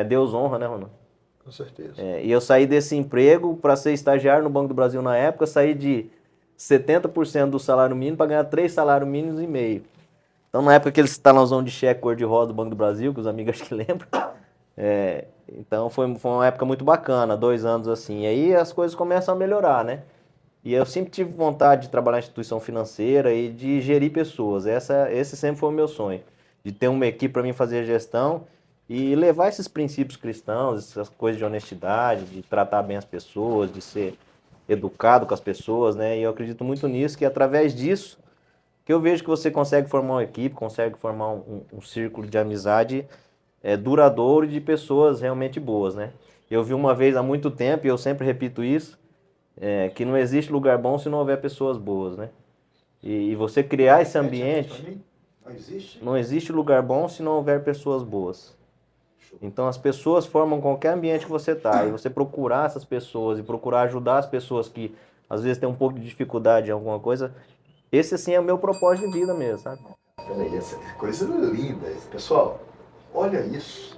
Deus honra, né, Ronaldo? Com certeza. E eu saí desse emprego para ser estagiário no Banco do Brasil na época, saí de 70% do salário mínimo para ganhar 3 salários mínimos e meio. Então, na época, aqueles talãozão de cheque cor-de-rosa do Banco do Brasil, que os amigos acho que lembram. Então, foi uma época muito bacana, 2 anos assim. E aí as coisas começam a melhorar, né? E eu sempre tive vontade de trabalhar em instituição financeira e de gerir pessoas. Esse sempre foi o meu sonho. De ter uma equipe para mim fazer gestão e levar esses princípios cristãos, essas coisas de honestidade, de tratar bem as pessoas, de ser educado com as pessoas, né? E eu acredito muito nisso, que através disso que eu vejo que você consegue formar uma equipe, consegue formar um círculo de amizade duradouro e de pessoas realmente boas, né? Eu vi uma vez há muito tempo, e eu sempre repito isso, que não existe lugar bom se não houver pessoas boas, né? E você criar esse ambiente... Não existe lugar bom se não houver pessoas boas. Então as pessoas formam qualquer ambiente que você está, e você procurar essas pessoas e procurar ajudar as pessoas que às vezes têm um pouco de dificuldade em alguma coisa, esse assim é o meu propósito de vida mesmo, sabe? Peraí, essa coisa linda. Pessoal, olha isso.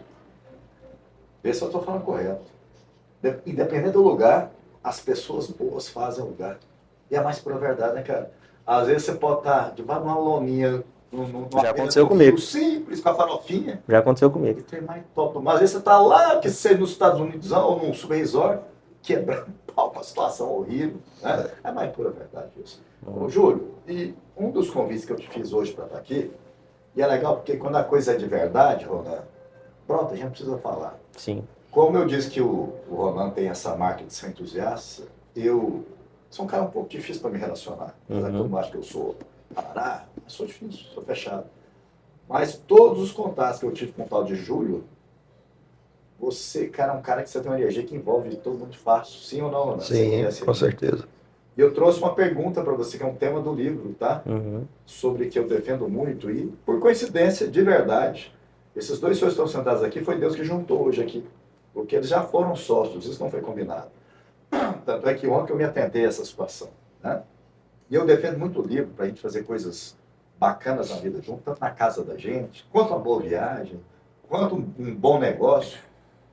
Vê se eu estou falando correto. Independente do lugar, as pessoas boas fazem o lugar. E é mais pura verdade, né, cara? Às vezes você pode estar debaixo de uma loninha, numa Já feira aconteceu do comigo. Rio, simples, com a farofinha, Já aconteceu e comigo. tem mais top. Mas às vezes você está lá, que você nos Estados Unidos ou num subresort, quebrando pau com uma situação horrível. Né? É mais pura verdade isso. Ô, Júlio, e um dos convites que eu te fiz hoje para estar aqui, e é legal porque quando a coisa é de verdade, Ronan, pronto, a gente não precisa falar. Sim. Como eu disse que o Ronan tem essa marca de ser entusiasta, eu sou um cara um pouco difícil para me relacionar. Apesar que todo mundo acha que eu sou parará, mas sou difícil, sou fechado. Mas todos os contatos que eu tive com o tal de Júlio, você, cara, é um cara que você tem uma energia que envolve todo mundo fácil, sim ou não, Ronan? Você Sim, conhece com ele? certeza. E eu trouxe uma pergunta para você, que é um tema do livro, tá? Uhum. Sobre que eu defendo muito e, por coincidência, de verdade, esses dois senhores que estão sentados aqui, foi Deus que juntou hoje aqui. Porque eles já foram sócios, isso não foi combinado. Tanto é que ontem eu me atentei a essa situação, né? E eu defendo muito o livro para a gente fazer coisas bacanas na vida junto, tanto na casa da gente, quanto uma boa viagem, quanto um bom negócio.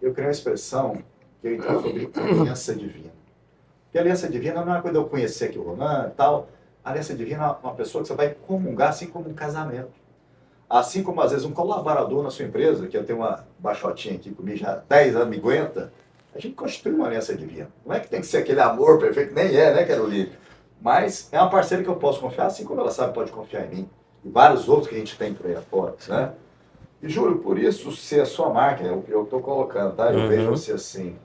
Eu criei uma expressão que eu entendo sobre aliança divina. Porque a aliança divina não é uma coisa de eu conhecer aqui o Ronan e tal. A aliança divina é uma pessoa que você vai comungar assim como um casamento. Assim como, às vezes, um colaborador na sua empresa, que eu tenho uma baixotinha aqui comigo já há 10 anos, me aguenta, a gente constitui uma aliança divina. Não é que tem que ser aquele amor perfeito, nem é, né, Caroline? Mas é uma parceira que eu posso confiar, assim como ela sabe, pode confiar em mim. E vários outros que a gente tem por aí afora, né? E, Júlio, por isso, ser a sua marca, é o que eu estou colocando, tá? Eu vejo você assim.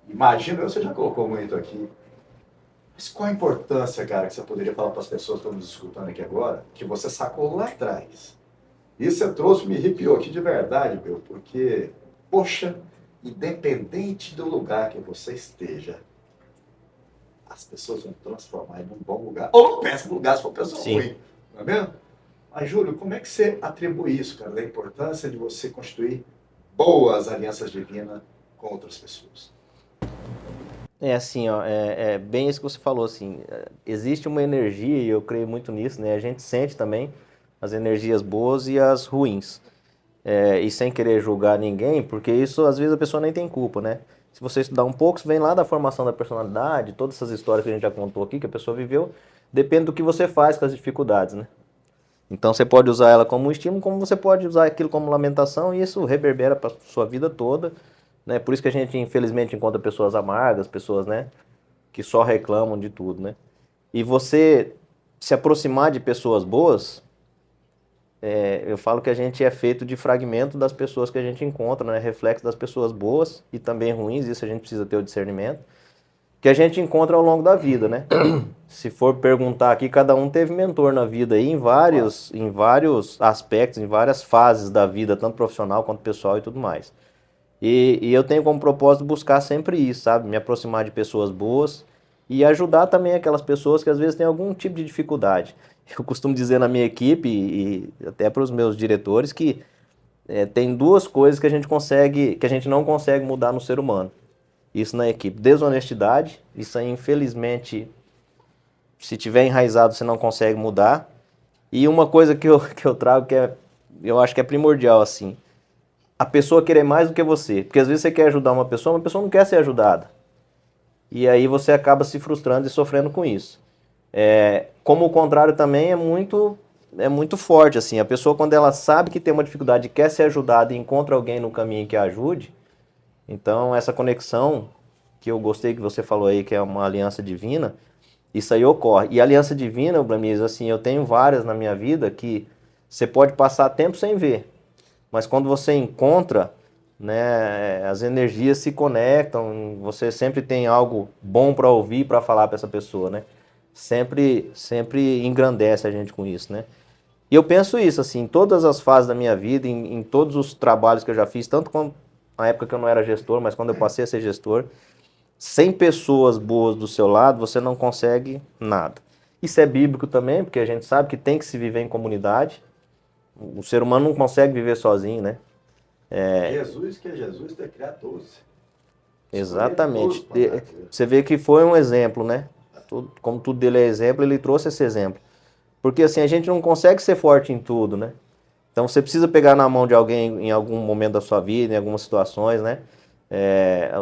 Imagina, você já colocou muito aqui. Mas qual a importância, cara, que você poderia falar para as pessoas que estão nos escutando aqui agora, que você sacou lá atrás? Isso você trouxe, me arrepiou aqui de verdade, meu, porque, poxa, independente do lugar que você esteja, as pessoas vão transformar em um bom lugar, ou num péssimo lugar, se for pessoa Sim. ruim, não é mesmo? Mas, Júlio, como é que você atribui isso, cara, da importância de você construir boas alianças divinas com outras pessoas? É assim, ó, é bem isso que você falou, assim, existe uma energia, e eu creio muito nisso, né? A gente sente também as energias boas e as ruins. E sem querer julgar ninguém, porque isso às vezes a pessoa nem tem culpa, né? Se você estudar um pouco, isso vem lá da formação da personalidade, todas essas histórias que a gente já contou aqui, que a pessoa viveu, depende do que você faz com as dificuldades, né? Então você pode usar ela como um estímulo, como você pode usar aquilo como lamentação, e isso reverbera para sua vida toda, né? Por isso que a gente, infelizmente, encontra pessoas amargas, pessoas, né, que só reclamam de tudo, né? E você se aproximar de pessoas boas, eu falo que a gente é feito de fragmento das pessoas que a gente encontra, né? Reflexo das pessoas boas e também ruins, isso a gente precisa ter o discernimento, que a gente encontra ao longo da vida, né? Se for perguntar aqui, cada um teve mentor na vida aí em vários aspectos, em várias fases da vida, tanto profissional quanto pessoal e tudo mais. E eu tenho como propósito buscar sempre isso, sabe? Me aproximar de pessoas boas e ajudar também aquelas pessoas que às vezes têm algum tipo de dificuldade. Eu costumo dizer na minha equipe e até para os meus diretores que tem duas coisas que a gente não consegue mudar no ser humano. Isso na equipe. Desonestidade, isso aí infelizmente, se tiver enraizado, você não consegue mudar. E uma coisa que eu trago que eu acho que é primordial, assim, a pessoa querer mais do que você. Porque às vezes você quer ajudar uma pessoa não quer ser ajudada. E aí você acaba se frustrando e sofrendo com isso. Como o contrário também é muito forte, assim. A pessoa, quando ela sabe que tem uma dificuldade e quer ser ajudada e encontra alguém no caminho que a ajude, então essa conexão, que eu gostei que você falou aí, que é uma aliança divina, isso aí ocorre. E a aliança divina, Bramis, assim, eu tenho várias na minha vida que você pode passar tempo sem ver. Mas quando você encontra, né, as energias se conectam, você sempre tem algo bom para ouvir, para falar para essa pessoa, né? Sempre engrandece a gente com isso, né? E eu penso isso, assim, em todas as fases da minha vida, em todos os trabalhos que eu já fiz, tanto na época que eu não era gestor, mas quando eu passei a ser gestor, sem pessoas boas do seu lado, você não consegue nada. Isso é bíblico também, porque a gente sabe que tem que se viver em comunidade. O ser humano não consegue viver sozinho, né? Jesus, que é Jesus, ter criado 12. Exatamente. Você vê que foi um exemplo, né? Como tudo dele é exemplo, ele trouxe esse exemplo. Porque assim, a gente não consegue ser forte em tudo, né? Então você precisa pegar na mão de alguém em algum momento da sua vida, em algumas situações, né?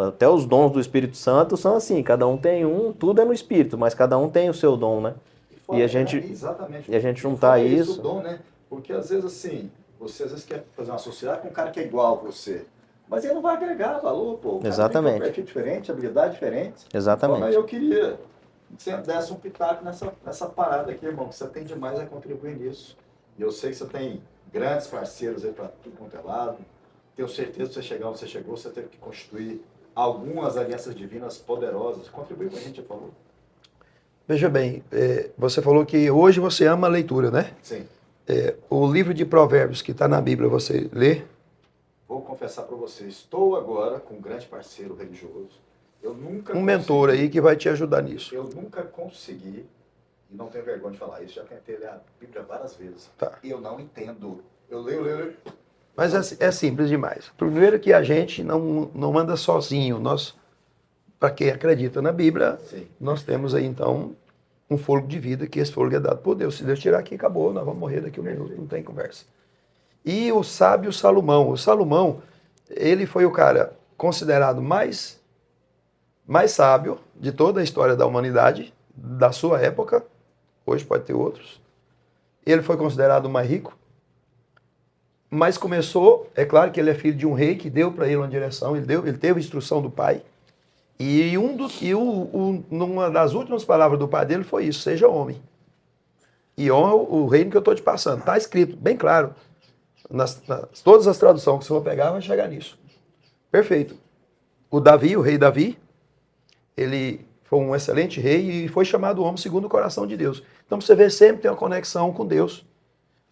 Até os dons do Espírito Santo são assim, cada um tem um, tudo é no Espírito, mas cada um tem o seu dom, né? Fora, E a gente, exatamente. e a gente E juntar fora isso. O dom, né? Porque às vezes assim, você às vezes quer fazer uma sociedade com um cara que é igual a você. Mas ele não vai agregar valor, pô. O cara Exatamente. tem um perfil diferente, habilidade diferente. Exatamente. Então, eu queria que você desse um pitaco nessa parada aqui, irmão, que você tem demais a contribuir nisso. E eu sei que você tem grandes parceiros aí para tudo quanto é lado. Tenho certeza que você chegar onde você chegou, você teve que constituir algumas alianças divinas poderosas. Contribui com a gente, por favor. Veja bem, você falou que hoje você ama a leitura, né? Sim. O livro de Provérbios que está na Bíblia, você lê? Vou confessar para você, estou agora com um grande parceiro religioso. Eu nunca Mentor aí que vai te ajudar nisso. Eu nunca consegui, e não tenho vergonha de falar isso, já tentei ler a Bíblia várias vezes. Tá. E eu não entendo. Eu leio. Mas é simples demais. Primeiro que a gente não anda sozinho. Nós, para quem acredita na Bíblia, Sim. nós temos aí então um fôlego de vida, que esse fôlego é dado por Deus. Se Deus tirar aqui, acabou, nós vamos morrer daqui a um minuto, não tem conversa. E o sábio Salomão. O Salomão, ele foi o cara considerado mais sábio de toda a história da humanidade, da sua época. Hoje pode ter outros. Ele foi considerado o mais rico. Mas começou, é claro que ele é filho de um rei que deu para ele uma direção, ele teve instrução do pai. E uma das últimas palavras do pai dele foi isso: seja homem. E honra o reino que eu estou te passando. Está escrito, bem claro. Todas as traduções que você for pegar vai chegar nisso. Perfeito. O rei Davi, ele foi um excelente rei e foi chamado homem segundo o coração de Deus. Então você vê, sempre tem uma conexão com Deus.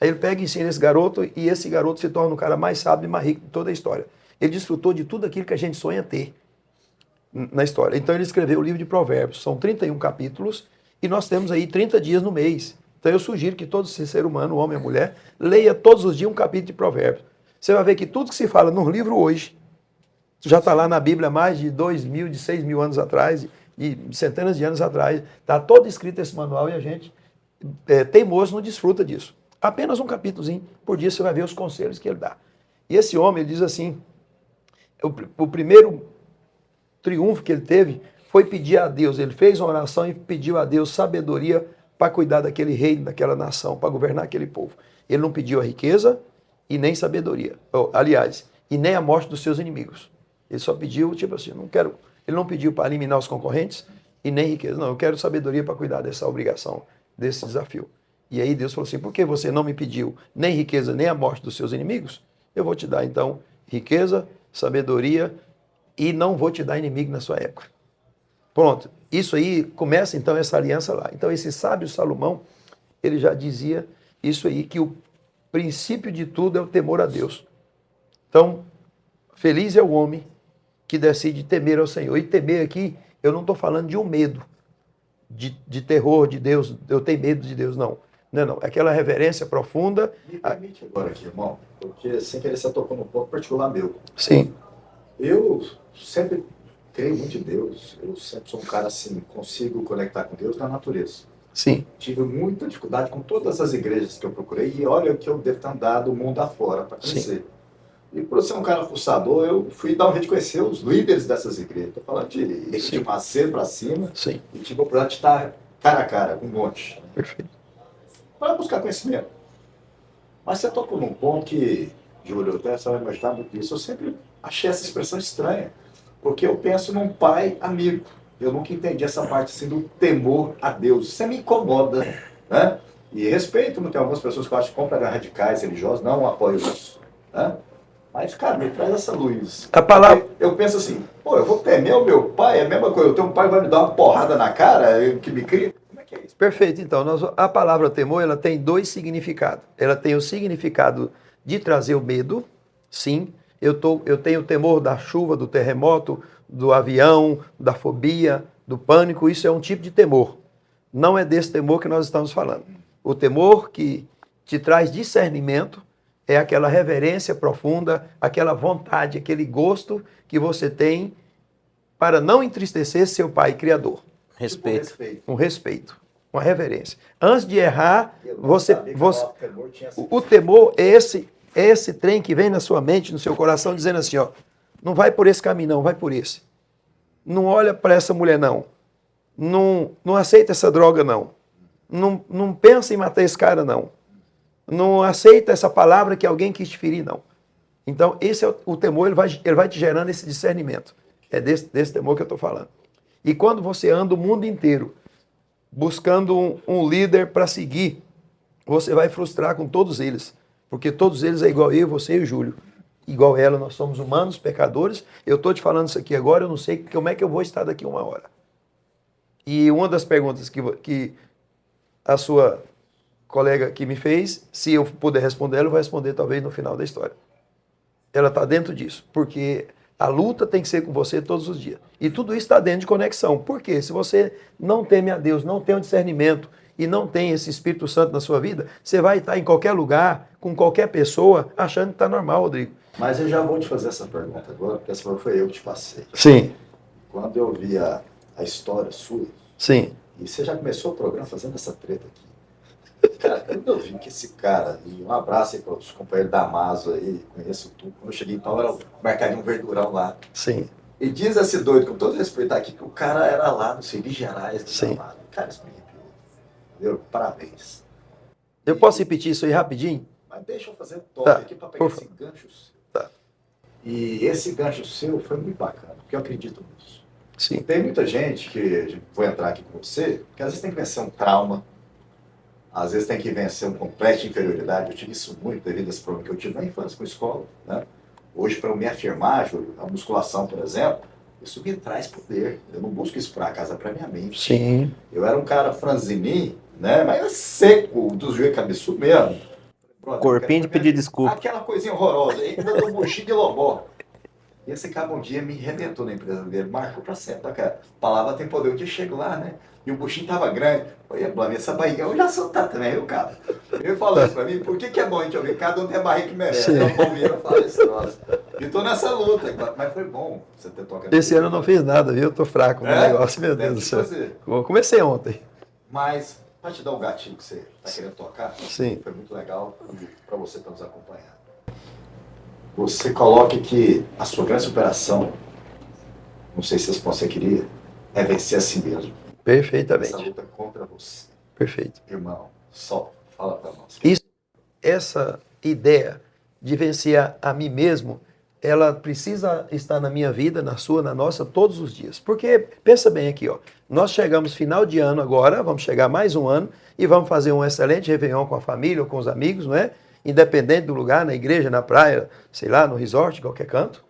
Aí ele pega e ensina esse garoto, e esse garoto se torna o cara mais sábio e mais rico de toda a história. Ele desfrutou de tudo aquilo que a gente sonha ter na história. Então ele escreveu o livro de Provérbios. São 31 capítulos e nós temos aí 30 dias no mês. Então eu sugiro que todo ser humano, homem ou mulher, leia todos os dias um capítulo de Provérbios. Você vai ver que tudo que se fala no livro hoje já está lá na Bíblia há mais de 2.000, de 6.000 anos atrás, e centenas de anos atrás. Está todo escrito esse manual e a gente, teimoso, não desfruta disso. Apenas um capítulozinho por dia você vai ver os conselhos que ele dá. E esse homem, ele diz assim, o primeiro triunfo que ele teve foi pedir a Deus. Ele fez uma oração e pediu a Deus sabedoria para cuidar daquele reino, daquela nação, para governar aquele povo. Ele não pediu a riqueza e nem sabedoria. Aliás, e nem a morte dos seus inimigos. Ele só pediu, tipo assim, ele não pediu para eliminar os concorrentes e nem riqueza. Não, eu quero sabedoria para cuidar dessa obrigação, desse desafio. E aí Deus falou assim, por que você não me pediu nem riqueza, nem a morte dos seus inimigos? Eu vou te dar, então, riqueza, sabedoria e não vou te dar inimigo na sua época. Pronto. Isso aí, começa então essa aliança lá. Então esse sábio Salomão, ele já dizia isso aí, que o princípio de tudo é o temor a Deus. Então, feliz é o homem que decide temer ao Senhor. E temer aqui, eu não estou falando de um medo, de terror de Deus, eu tenho medo de Deus, não. Não, é aquela reverência profunda. Me permite agora aqui, irmão, porque sem querer você tocou num ponto particular meu. Sim. Eu sempre creio muito em Deus, eu sempre sou um cara assim, consigo conectar com Deus na natureza. Sim. Tive muita dificuldade com todas as igrejas que eu procurei e olha o que eu devo ter andado o mundo afora para crescer. E por ser um cara fuçador, eu fui dar um jeito de conhecer os líderes dessas igrejas. Estou falando de Macedo para cima. Sim. E tive a oportunidade de estar cara a cara com um monte. Perfeito. Para buscar conhecimento. Mas você tocou num ponto que, Júlio, até você vai imaginar muito isso, eu sempre achei essa expressão estranha, porque eu penso num pai amigo. Eu nunca entendi essa parte assim do temor a Deus. Isso me incomoda, né? E respeito, não tem algumas pessoas que eu acho completamente radicais, religiosas, não apoio isso, né? Mas, cara, me traz essa luz. A palavra... Eu penso assim, pô, eu vou temer o meu pai, é a mesma coisa, eu tenho um pai que vai me dar uma porrada na cara, que me cria. Como é que é isso? Perfeito, então, a palavra temor, ela tem dois significados. Ela tem o significado de trazer o medo, sim. Eu tenho temor da chuva, do terremoto, do avião, da fobia, do pânico, isso é um tipo de temor. Não é desse temor que nós estamos falando. O temor que te traz discernimento é aquela reverência profunda, aquela vontade, aquele gosto que você tem para não entristecer seu pai criador. Respeito. Um respeito. Uma reverência. Antes de errar, Eu não você, sabia que você, o temor tinha essa o temor é esse trem que vem na sua mente, no seu coração, dizendo assim, ó, não vai por esse caminho não, vai por esse. Não olha para essa mulher não. Não aceita essa droga não. Não pensa em matar esse cara não. Não aceita essa palavra que alguém quis te ferir não. Então, esse é o temor, ele vai te gerando esse discernimento. É desse temor que eu estou falando. E quando você anda o mundo inteiro buscando um líder para seguir, você vai frustrar com todos eles. Porque todos eles é igual eu, você e o Júlio. Igual ela, nós somos humanos, pecadores. Eu estou te falando isso aqui agora, eu não sei como é que eu vou estar daqui 1 hora. E uma das perguntas que a sua colega aqui me fez, se eu puder responder, ela vai responder talvez no final da história. Ela está dentro disso, porque a luta tem que ser com você todos os dias. E tudo isso está dentro de conexão. Por quê? Se você não teme a Deus, não tem o discernimento e não tem esse Espírito Santo na sua vida, você vai estar em qualquer lugar, com qualquer pessoa, achando que está normal, Rodrigo. Mas eu já vou te fazer essa pergunta agora, porque essa foi eu que te passei. Sim, Quando eu vi a história sua, sim. e você já começou o programa fazendo essa treta aqui. Cara, quando eu vi que esse cara, e um abraço aí para os companheiros da Amazo aí, conheço tudo. Quando eu cheguei então, era o mercadinho verdurão lá. Sim. E diz esse doido, com todo respeito aqui, que o cara era lá no Serviço Gerais do Sim. Amado. Cara, isso me arrepiou. Entendeu? Parabéns. Eu posso repetir isso aí rapidinho? Mas deixa eu fazer um toque Tá, aqui para pegar por esse gancho seu. Tá. E esse gancho seu foi muito bacana, porque eu acredito nisso. Sim. Tem muita gente que, vou entrar aqui com você, que às vezes tem que vencer um trauma, às vezes tem que vencer uma completa inferioridade. Eu tive isso muito devido a esse problema que eu tive na infância com a escola, né? Hoje, para eu me afirmar, Júlio, a musculação, por exemplo, isso me traz poder. Eu não busco isso para casa, para minha mente. Sim. Eu era um cara franzininho, né? Mas seco, dos joelhos cabeçudo mesmo. Brother, Corpinho de pedir desculpa. aquela coisinha horrorosa, ainda do buchinho de lobó. E esse cara um dia me arrebentou na empresa dele, marcou pra sempre, tá, cara? A palavra tem poder. Um dia eu chego lá, né? E o buchinho tava grande. Olha, Blame, essa barriga eu já soltar também, viu, cara? Ele falou isso pra mim, por que é bom a gente ouvir? Cada um tem a barriga que merece. Sim. Eu Palmeiras fala esse troço. E tô nessa luta, mas foi bom você ter tocado. Esse ano eu não fiz nada, viu? Eu tô fraco no negócio, meu Deus do céu. Eu comecei ontem. Mas, pra te dar o gatilho que você tá querendo tocar, Sim. foi muito legal pra você estar nos acompanhando. Você coloca que a sua grande superação, não sei se você queria, é vencer a si mesmo. Essa Perfeitamente. luta contra você. Perfeito. Irmão, só fala pra nós. Essa ideia de vencer a mim mesmo, ela precisa estar na minha vida, na sua, na nossa, todos os dias. Porque, pensa bem aqui, ó, nós chegamos final de ano agora, vamos chegar mais um ano e vamos fazer um excelente réveillon com a família ou com os amigos, não é? Independente do lugar, na igreja, na praia, sei lá, no resort, em qualquer canto.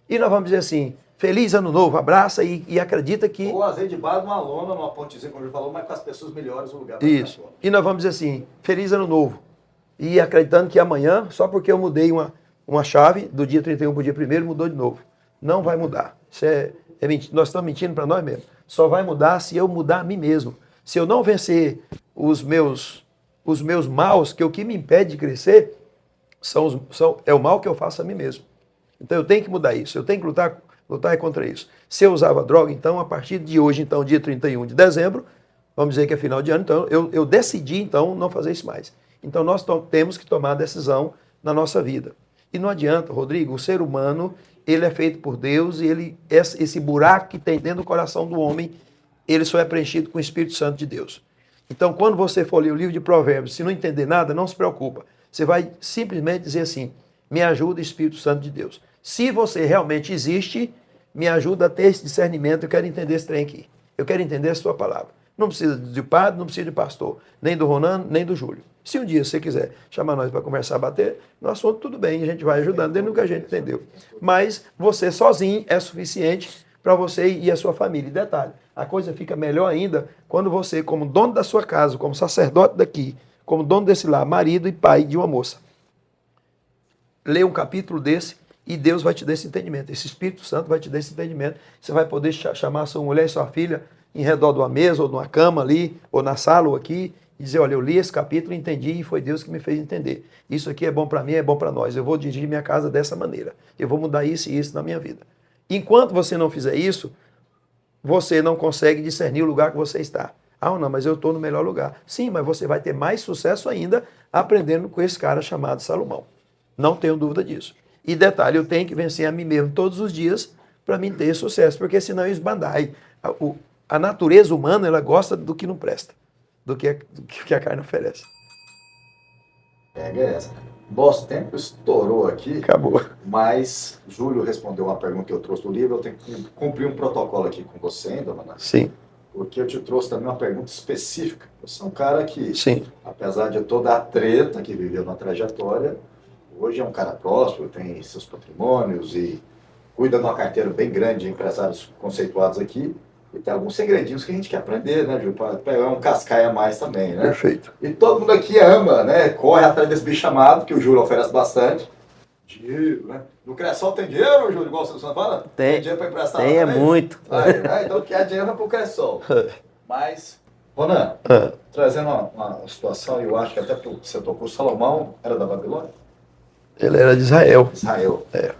E nós vamos dizer assim, feliz ano novo, abraça e acredita que... Ou às vezes debaixo de uma lona, numa pontezinha, como ele falou, mas com as pessoas melhores o lugar. Isso. E nós vamos dizer assim, feliz ano novo. E acreditando que amanhã, só porque eu mudei uma chave do dia 31 para o dia 1º, mudou de novo. Não vai mudar. Isso é mentira. Nós estamos mentindo para nós mesmos. Só vai mudar se eu mudar a mim mesmo. Se eu não vencer os meus maus, que o que me impede de crescer é o mal que eu faço a mim mesmo. Então eu tenho que mudar isso. Eu tenho que lutar contra isso. Se eu usava droga, então, a partir de hoje, então, dia 31 de dezembro, vamos dizer que é final de ano, então eu decidi, então, não fazer isso mais. Então nós temos que tomar a decisão na nossa vida. E não adianta, Rodrigo, o ser humano, ele é feito por Deus e esse buraco que tem dentro do coração do homem, ele só é preenchido com o Espírito Santo de Deus. Então, quando você for ler o livro de Provérbios, se não entender nada, não se preocupa. Você vai simplesmente dizer assim, me ajuda, Espírito Santo de Deus. Se você realmente existe, me ajuda a ter esse discernimento, eu quero entender esse trem aqui. Eu quero entender a sua palavra. Não precisa de padre, não precisa de pastor, nem do Ronan, nem do Júlio. Se um dia você quiser chamar nós para conversar, bater no assunto, tudo bem, a gente vai ajudando dentro do que a gente entendeu. Mas você sozinho é suficiente para você e a sua família. E detalhe, a coisa fica melhor ainda quando você, como dono da sua casa, como sacerdote daqui, como dono desse lar, marido e pai de uma moça, lê um capítulo desse e Deus vai te dar esse entendimento. Esse Espírito Santo vai te dar esse entendimento. Você vai poder chamar sua mulher e sua filha em redor de uma mesa ou de uma cama ali, ou na sala ou aqui, e dizer, olha, eu li esse capítulo, entendi e foi Deus que me fez entender. Isso aqui é bom para mim, é bom para nós. Eu vou dirigir minha casa dessa maneira. Eu vou mudar isso e isso na minha vida. Enquanto você não fizer isso, você não consegue discernir o lugar que você está. Ah, não, mas eu estou no melhor lugar. Sim, mas você vai ter mais sucesso ainda aprendendo com esse cara chamado Salomão. Não tenho dúvida disso. E detalhe, eu tenho que vencer a mim mesmo todos os dias para mim ter sucesso, porque senão eu esbandai. A natureza humana, ela gosta do que não presta, do que a carne oferece. Pega essa. Nosso tempo estourou aqui, Acabou. mas Júlio respondeu uma pergunta que eu trouxe do livro. Eu tenho que cumprir um protocolo aqui com você ainda, Maná, Sim, porque eu te trouxe também uma pergunta específica. Você é um cara que, sim, apesar de toda a treta que viveu na trajetória, hoje é um cara próspero, tem seus patrimônios e cuida de uma carteira bem grande de empresários conceituados aqui. E tem alguns segredinhos que a gente quer aprender, né, Júlio? Para pegar um cascaia a mais também, né? perfeito. E todo mundo aqui ama, né? Corre atrás desse bicho chamado, que o Júlio oferece bastante. Dinheiro, né? No Cressol tem dinheiro, Júlio, igual você fala? Tem dinheiro para emprestar? Tem, é muito. Aí, né? Então, quer dinheiro para o Cressol. Mas, Ronan, trazendo uma situação, eu acho que até porque você tocou, Salomão era da Babilônia? Ele era de Israel. Israel. É.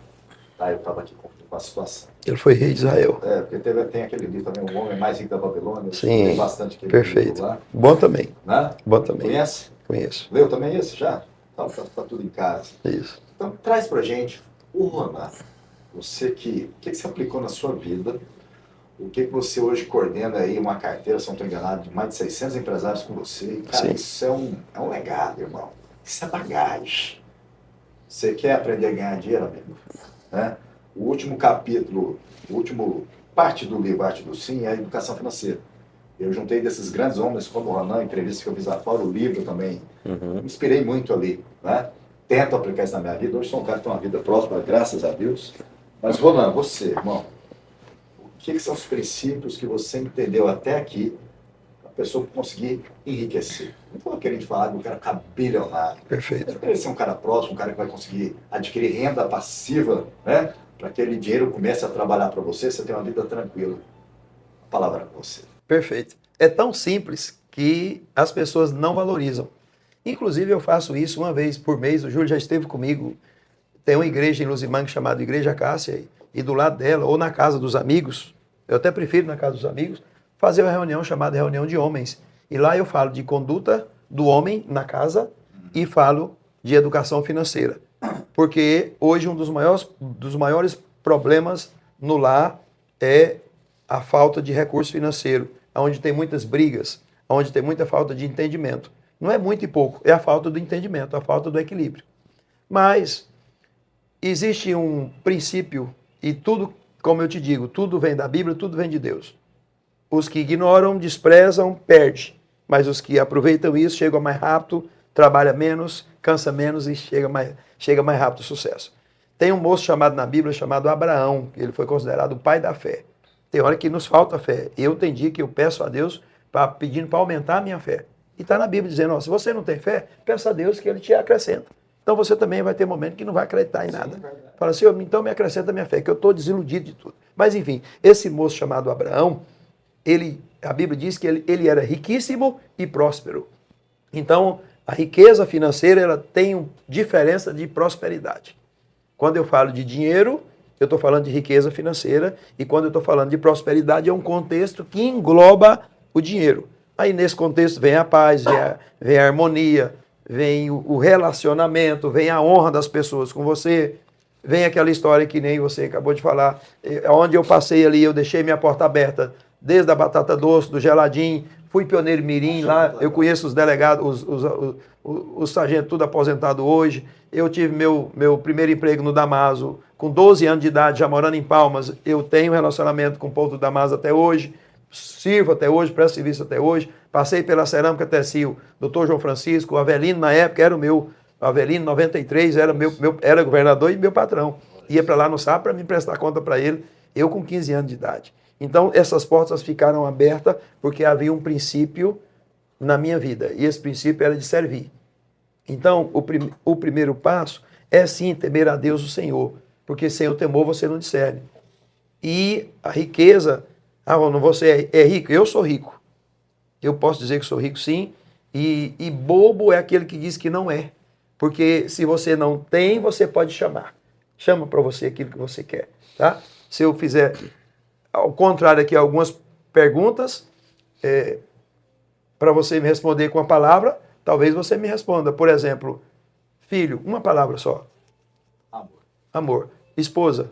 Aí eu estava aqui com a situação. Ele foi rei de Israel. É, porque tem aquele livro também, O Homem Mais Rico da Babilônia. Sim, Tem bastante aquele perfeito. livro lá. Bom também. Né? Bom também. Conhece? Conheço. Leu também esse já? Então tá tudo em casa. Isso. Então traz pra gente o Ronan. Você o que você aplicou na sua vida? O que você hoje coordena aí, uma carteira, se não estou enganado, de mais de 600 empresários com você. E, cara, Sim. isso é um legado, irmão. Isso é bagagem. Você quer aprender a ganhar dinheiro, amigo? Né? O último capítulo, parte do livro Arte do Sim é a educação financeira. Eu juntei desses grandes homens, como o Ronan, entrevistas que eu fiz lá fora, o livro também. Me inspirei muito ali, né? Tento aplicar isso na minha vida. Hoje sou um cara que tem uma vida próspera, graças a Deus. Mas, Ronan, você, irmão, o que são os princípios que você entendeu até aqui para a pessoa conseguir enriquecer? Não estou querendo falar do cara ficar bilionário. Perfeito. Eu quero ser um cara próximo, um cara que vai conseguir adquirir renda passiva, né? Para que aquele dinheiro comece a trabalhar para você, você tem uma vida tranquila. A palavra é com você. Perfeito. É tão simples que as pessoas não valorizam. Inclusive, eu faço isso uma vez por mês. O Júlio já esteve comigo. Tem uma igreja em Luzimangue chamada Igreja Cássia, e do lado dela, ou na casa dos amigos, eu até prefiro na casa dos amigos, fazer uma reunião chamada Reunião de Homens. E lá eu falo de conduta do homem na casa e falo de educação financeira. Porque hoje um dos maiores problemas no lar é a falta de recurso financeiro, onde tem muitas brigas, onde tem muita falta de entendimento. Não é muito e pouco, é a falta do entendimento, a falta do equilíbrio. Mas existe um princípio, e tudo, como eu te digo, tudo vem da Bíblia, tudo vem de Deus. Os que ignoram, desprezam, perdem. Mas os que aproveitam isso, chegam mais rápido, trabalham menos, cansa menos e chega mais rápido ao sucesso. Tem um moço chamado na Bíblia, chamado Abraão, que ele foi considerado o pai da fé. Tem hora que nos falta fé. Eu tem dia que eu peço a Deus pedindo para aumentar a minha fé. E está na Bíblia dizendo, ó, se você não tem fé, peça a Deus que Ele te acrescenta. Então você também vai ter momento que não vai acreditar em nada. Fala assim, então me acrescenta a minha fé, que eu estou desiludido de tudo. Mas enfim, esse moço chamado Abraão, a Bíblia diz que ele era riquíssimo e próspero. Então, a riqueza financeira ela tem diferença de prosperidade. Quando eu falo de dinheiro, eu estou falando de riqueza financeira, e quando eu estou falando de prosperidade, é um contexto que engloba o dinheiro. Aí nesse contexto vem a paz, vem a harmonia, vem o relacionamento, vem a honra das pessoas com você, vem aquela história que nem você acabou de falar, onde eu passei ali, eu deixei minha porta aberta, desde a batata doce, do geladinho, fui pioneiro mirim lá, eu conheço os delegados, os sargentos tudo aposentado hoje, eu tive meu primeiro emprego no Damaso, com 12 anos de idade, já morando em Palmas, eu tenho relacionamento com o povo do Damaso até hoje, sirvo até hoje, presto serviço até hoje, passei pela Cerâmica Tecil, Dr. João Francisco, o Avelino na época era o Avelino 93, era governador e meu patrão, ia para lá no sábado para me prestar conta para ele, eu com 15 anos de idade. Então essas portas ficaram abertas porque havia um princípio na minha vida, e esse princípio era de servir. Então o primeiro passo é sim temer a Deus o Senhor, porque sem o temor você não discerne. E a riqueza, você é rico? Eu sou rico. Eu posso dizer que sou rico sim, e bobo é aquele que diz que não é. Porque se você não tem, você pode chamar. Chama para você aquilo que você quer. Tá? Se eu fizer, ao contrário aqui, algumas perguntas, para você me responder com a palavra, talvez você me responda. Por exemplo, filho, uma palavra só. Amor. Amor. Esposa.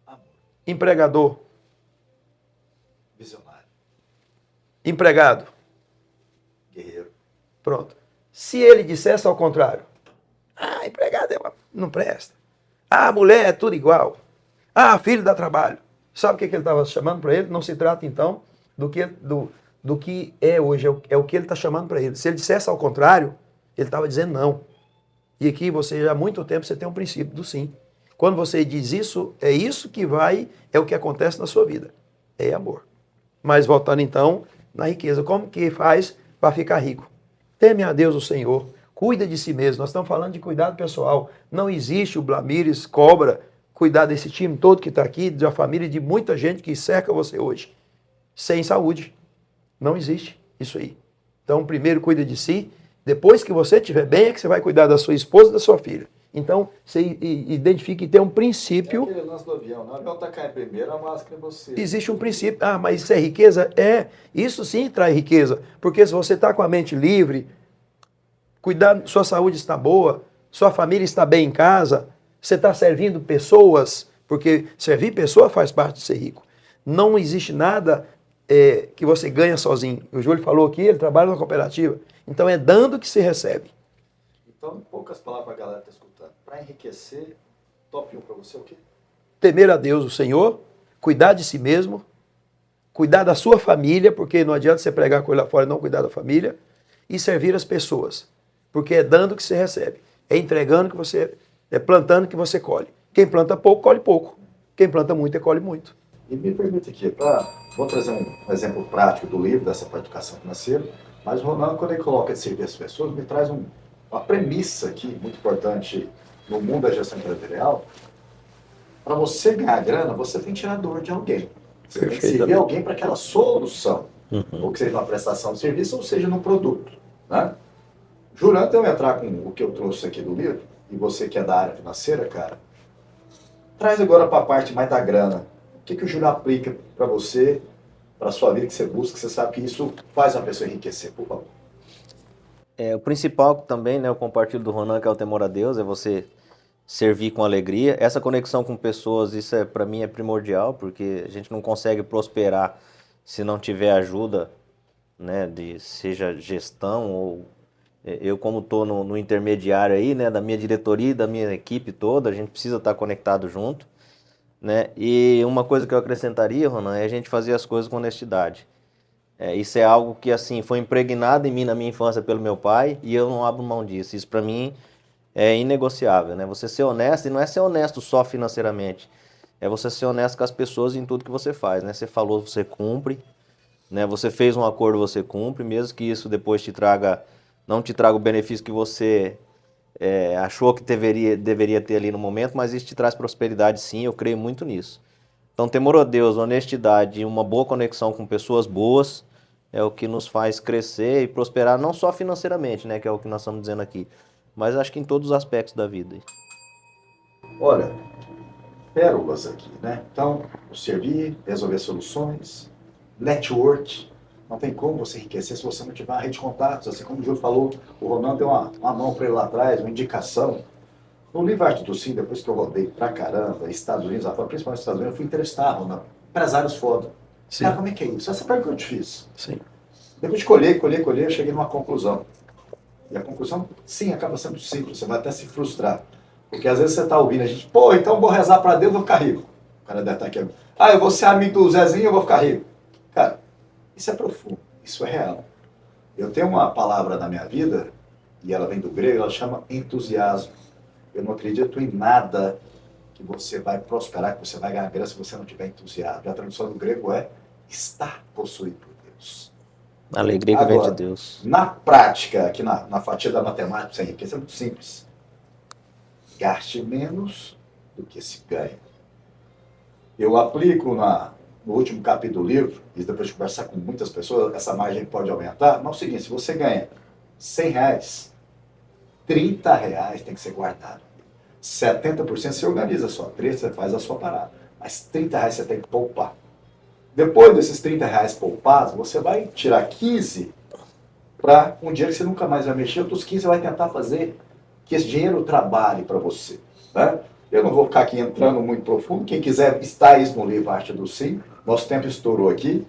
Amor. Empregador. Visionário. Empregado. Guerreiro. Pronto. Se ele dissesse ao contrário, empregado não presta. Mulher é tudo igual. Filho dá trabalho. Sabe o que ele estava chamando para ele? Não se trata, então, do que é hoje, é o que ele está chamando para ele. Se ele dissesse ao contrário, ele estava dizendo não. E aqui você, já há muito tempo, você tem um princípio do sim. Quando você diz isso, é isso que é o que acontece na sua vida. É amor. Mas voltando então na riqueza, como que faz para ficar rico? Teme a Deus o Senhor, cuida de si mesmo. Nós estamos falando de cuidado pessoal. Não existe o Blamires, Cobra, cuidar desse time todo que está aqui, da família, de muita gente que cerca você hoje, sem saúde. Não existe isso aí. Então, primeiro cuida de si, depois que você estiver bem, é que você vai cuidar da sua esposa e da sua filha. Então, você identifica e tem um princípio. É aquele lance do avião, né? O avião está caindo primeiro, a máscara é você. Existe um princípio. Mas isso é riqueza? Isso sim traz riqueza. Porque se você está com a mente livre, sua saúde está boa, sua família está bem em casa, você está servindo pessoas, porque servir pessoa faz parte de ser rico. Não existe nada que você ganha sozinho. O Júlio falou aqui, ele trabalha na cooperativa. Então é dando que se recebe. Então, em poucas palavras para a galera que está escutando, para enriquecer, top 1 para você é o quê? Temer a Deus, o Senhor, cuidar de si mesmo, cuidar da sua família, porque não adianta você pregar coisa lá fora e não cuidar da família, e servir as pessoas, porque é dando que você recebe, é entregando que você, é plantando que você colhe. Quem planta pouco, colhe pouco. Quem planta muito, colhe muito. E me permite aqui, vou trazer um exemplo prático do livro, dessa para educação financeira, mas o Ronaldo, quando ele coloca de servir as pessoas, me traz uma premissa aqui, muito importante no mundo da gestão empresarial. Para você ganhar grana, você tem que tirar dor de alguém. Você tem que servir alguém para aquela solução. Ou que seja uma prestação de serviço, ou seja num produto. Né? Júlio, antes de eu entrar com o que eu trouxe aqui do livro, e você que é da área financeira, cara, traz agora para a parte mais da grana. O que o Júlio aplica para você, para a sua vida que você busca, que você sabe que isso faz uma pessoa enriquecer, por favor. O principal também, né, eu compartilho do Ronan, que é o temor a Deus, é você servir com alegria. Essa conexão com pessoas, isso para mim é primordial, porque a gente não consegue prosperar se não tiver ajuda, né, seja gestão ou eu como estou no intermediário aí, né, da minha diretoria e da minha equipe toda, a gente precisa estar conectado junto, né, e uma coisa que eu acrescentaria, Ronan, é a gente fazer as coisas com honestidade. Isso é algo que assim foi impregnado em mim na minha infância pelo meu pai e eu não abro mão disso. Isso para mim é inegociável, né? Você ser honesto, e não é ser honesto só financeiramente, é você ser honesto com as pessoas em tudo que você faz, né? Você falou, você cumpre, né? Você fez um acordo, você cumpre, mesmo que isso depois não te traga o benefício que você achou que deveria ter ali no momento, mas isso te traz prosperidade sim, eu creio muito nisso. Então, temor a Deus, honestidade e uma boa conexão com pessoas boas é o que nos faz crescer e prosperar, não só financeiramente, né, que é o que nós estamos dizendo aqui, mas acho que em todos os aspectos da vida. Olha, pérolas aqui, né? Então, servir, resolver soluções, network. Não tem como você enriquecer se você não tiver uma rede de contatos. Assim como o Júlio falou, o Ronaldo deu uma mão para ele lá atrás, uma indicação. No livro Arte do Sim, depois que eu rodei pra caramba, Estados Unidos, principalmente nos Estados Unidos, eu fui entrevistar, Ronaldo, empresários foda. Cara, como é que é isso? Essa pergunta que eu te fiz. Sim. Depois de colher, eu cheguei numa conclusão. E a conclusão, sim, acaba sendo simples, você vai até se frustrar. Porque às vezes você está ouvindo a gente, então eu vou rezar para Deus, eu vou ficar rico. O cara deve estar aqui, eu vou ser amigo do Zezinho, eu vou ficar rico. Cara, isso é profundo, isso é real. Eu tenho uma palavra na minha vida, e ela vem do grego, ela chama entusiasmo. Eu não acredito em nada que você vai prosperar, que você vai ganhar grana se você não tiver entusiasmo. E a tradução do grego é estar possuído por Deus. A alegria que vem de Deus. Na prática, aqui na fatia da matemática, sem riqueza, é muito simples. Gaste menos do que se ganha. Eu aplico no último capítulo do livro, e depois de conversar com muitas pessoas, essa margem pode aumentar, mas é o seguinte, se você ganha R$100, R$30 tem que ser guardado. 70% você organiza só, 30% você faz a sua parada, mas R$30 você tem que poupar. Depois desses R$30 poupados, você vai tirar 15 para um dinheiro que você nunca mais vai mexer, outros 15 você vai tentar fazer que esse dinheiro trabalhe para você. Né? Eu não vou ficar aqui entrando muito profundo. Quem quiser, está isso no livro Arte do Sim. Nosso tempo estourou aqui.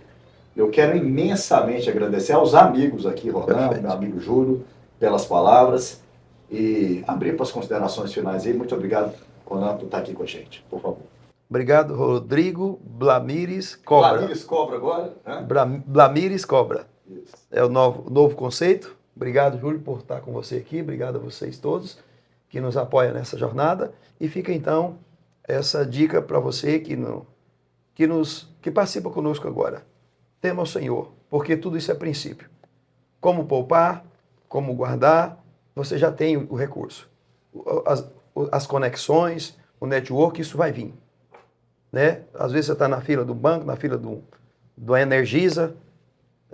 Eu quero imensamente agradecer aos amigos aqui, Ronan, meu amigo Júlio, pelas palavras e abrir para as considerações finais aí. Muito obrigado, Ronan, por estar aqui com a gente, por favor. Obrigado, Rodrigo Blamires Cobra. Blamires Cobra agora, né? Blamires Cobra. Isso. É o novo conceito. Obrigado, Júlio, por estar com você aqui. Obrigado a vocês todos que nos apoiam nessa jornada. E fica, então, essa dica para você que participa conosco agora. Tema o Senhor, porque tudo isso é princípio. Como poupar, como guardar, você já tem o recurso. As conexões, o network, isso vai vir. Né? Às vezes você está na fila do banco, na fila do Energisa,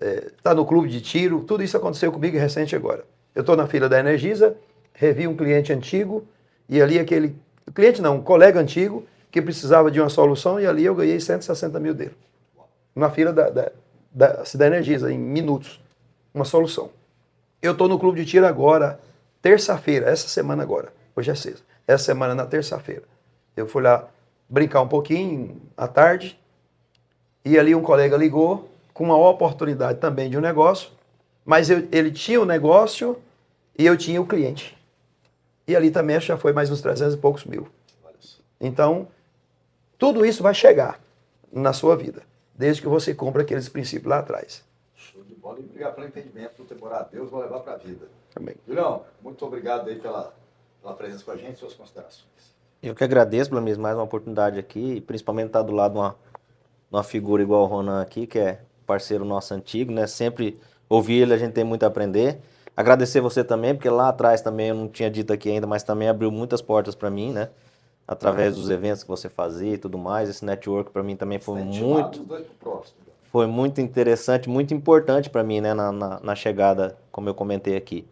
está no clube de tiro, tudo isso aconteceu comigo recente agora. Eu estou na fila da Energisa, revi um cliente antigo, e ali um colega antigo, que precisava de uma solução, e ali eu ganhei 160 mil dele. Na fila da Energisa, em minutos, uma solução. Eu estou no clube de tiro agora, terça-feira, essa semana agora, hoje é sexta, essa semana na terça-feira. Eu fui lá brincar um pouquinho à tarde, e ali um colega ligou com uma oportunidade também de um negócio, mas ele tinha o negócio e eu tinha o cliente. E ali também já foi mais uns 300 e poucos mil. Então, tudo isso vai chegar na sua vida, desde que você cumpra aqueles princípios lá atrás. Show de bola. E obrigado pelo entendimento, por temporar a Deus, vou levar para a vida. Amém. Julião, muito obrigado aí pela presença com a gente e suas considerações. Eu que agradeço, Blamires, mais uma oportunidade aqui, principalmente estar do lado de uma figura igual o Ronan aqui, que é parceiro nosso antigo, né? Sempre ouvir ele, a gente tem muito a aprender. Agradecer você também, porque lá atrás também eu não tinha dito aqui ainda, mas também abriu muitas portas para mim, né? Através dos eventos que você fazia e tudo mais. Esse network para mim também foi muito interessante, muito importante para mim, né? Na chegada, como eu comentei aqui.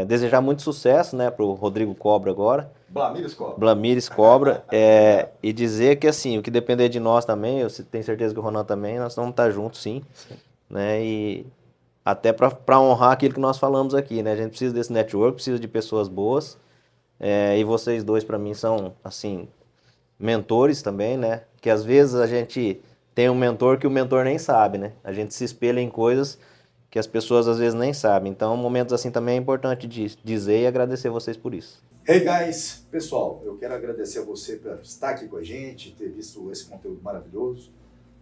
Desejar muito sucesso, né, para o Rodrigo Cobra agora. Blamires Cobra. E dizer que, assim, o que depender de nós também, eu tenho certeza que o Ronan também, nós vamos estar juntos, sim. Né, e até para honrar aquilo que nós falamos aqui, né? A gente precisa desse network, precisa de pessoas boas. E vocês dois, para mim, são, assim, mentores também, né? Que às vezes a gente tem um mentor que o mentor nem sabe, né? A gente se espelha em coisas que as pessoas às vezes nem sabem. Então, momentos assim também é importante dizer e agradecer vocês por isso. Hey guys, pessoal, eu quero agradecer a você por estar aqui com a gente, ter visto esse conteúdo maravilhoso.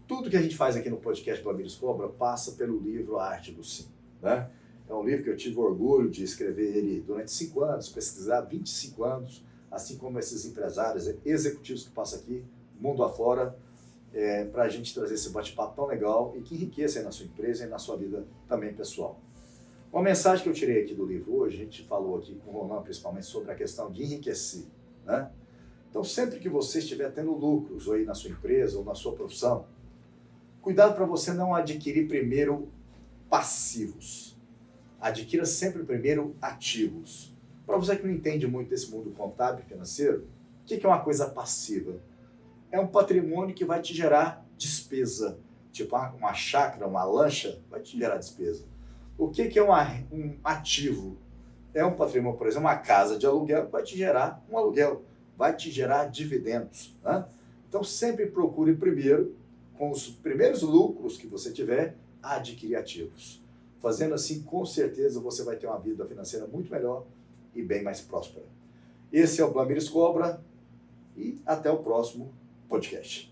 Tudo que a gente faz aqui no podcast Blamires Cobra passa pelo livro A Arte do Sim. Né? É um livro que eu tive orgulho de escrever ele durante 5 anos, pesquisar 25 anos, assim como esses empresários executivos que passam aqui, mundo afora, para a gente trazer esse bate-papo tão legal e que enriqueça aí na sua empresa e na sua vida também pessoal. Uma mensagem que eu tirei aqui do livro hoje, a gente falou aqui com o Ronan principalmente sobre a questão de enriquecer. Né? Então sempre que você estiver tendo lucros aí na sua empresa ou na sua profissão, cuidado para você não adquirir primeiro passivos. Adquira sempre primeiro ativos. Para você que não entende muito desse mundo contábil e financeiro, o que é uma coisa passiva? É um patrimônio que vai te gerar despesa. Tipo uma chácara, uma lancha, vai te gerar despesa. O que é um ativo? É um patrimônio, por exemplo, uma casa de aluguel, vai te gerar um aluguel, vai te gerar dividendos. Né? Então sempre procure primeiro, com os primeiros lucros que você tiver, adquirir ativos. Fazendo assim, com certeza, você vai ter uma vida financeira muito melhor e bem mais próspera. Esse é o Blamires Cobra e até o próximo podcast.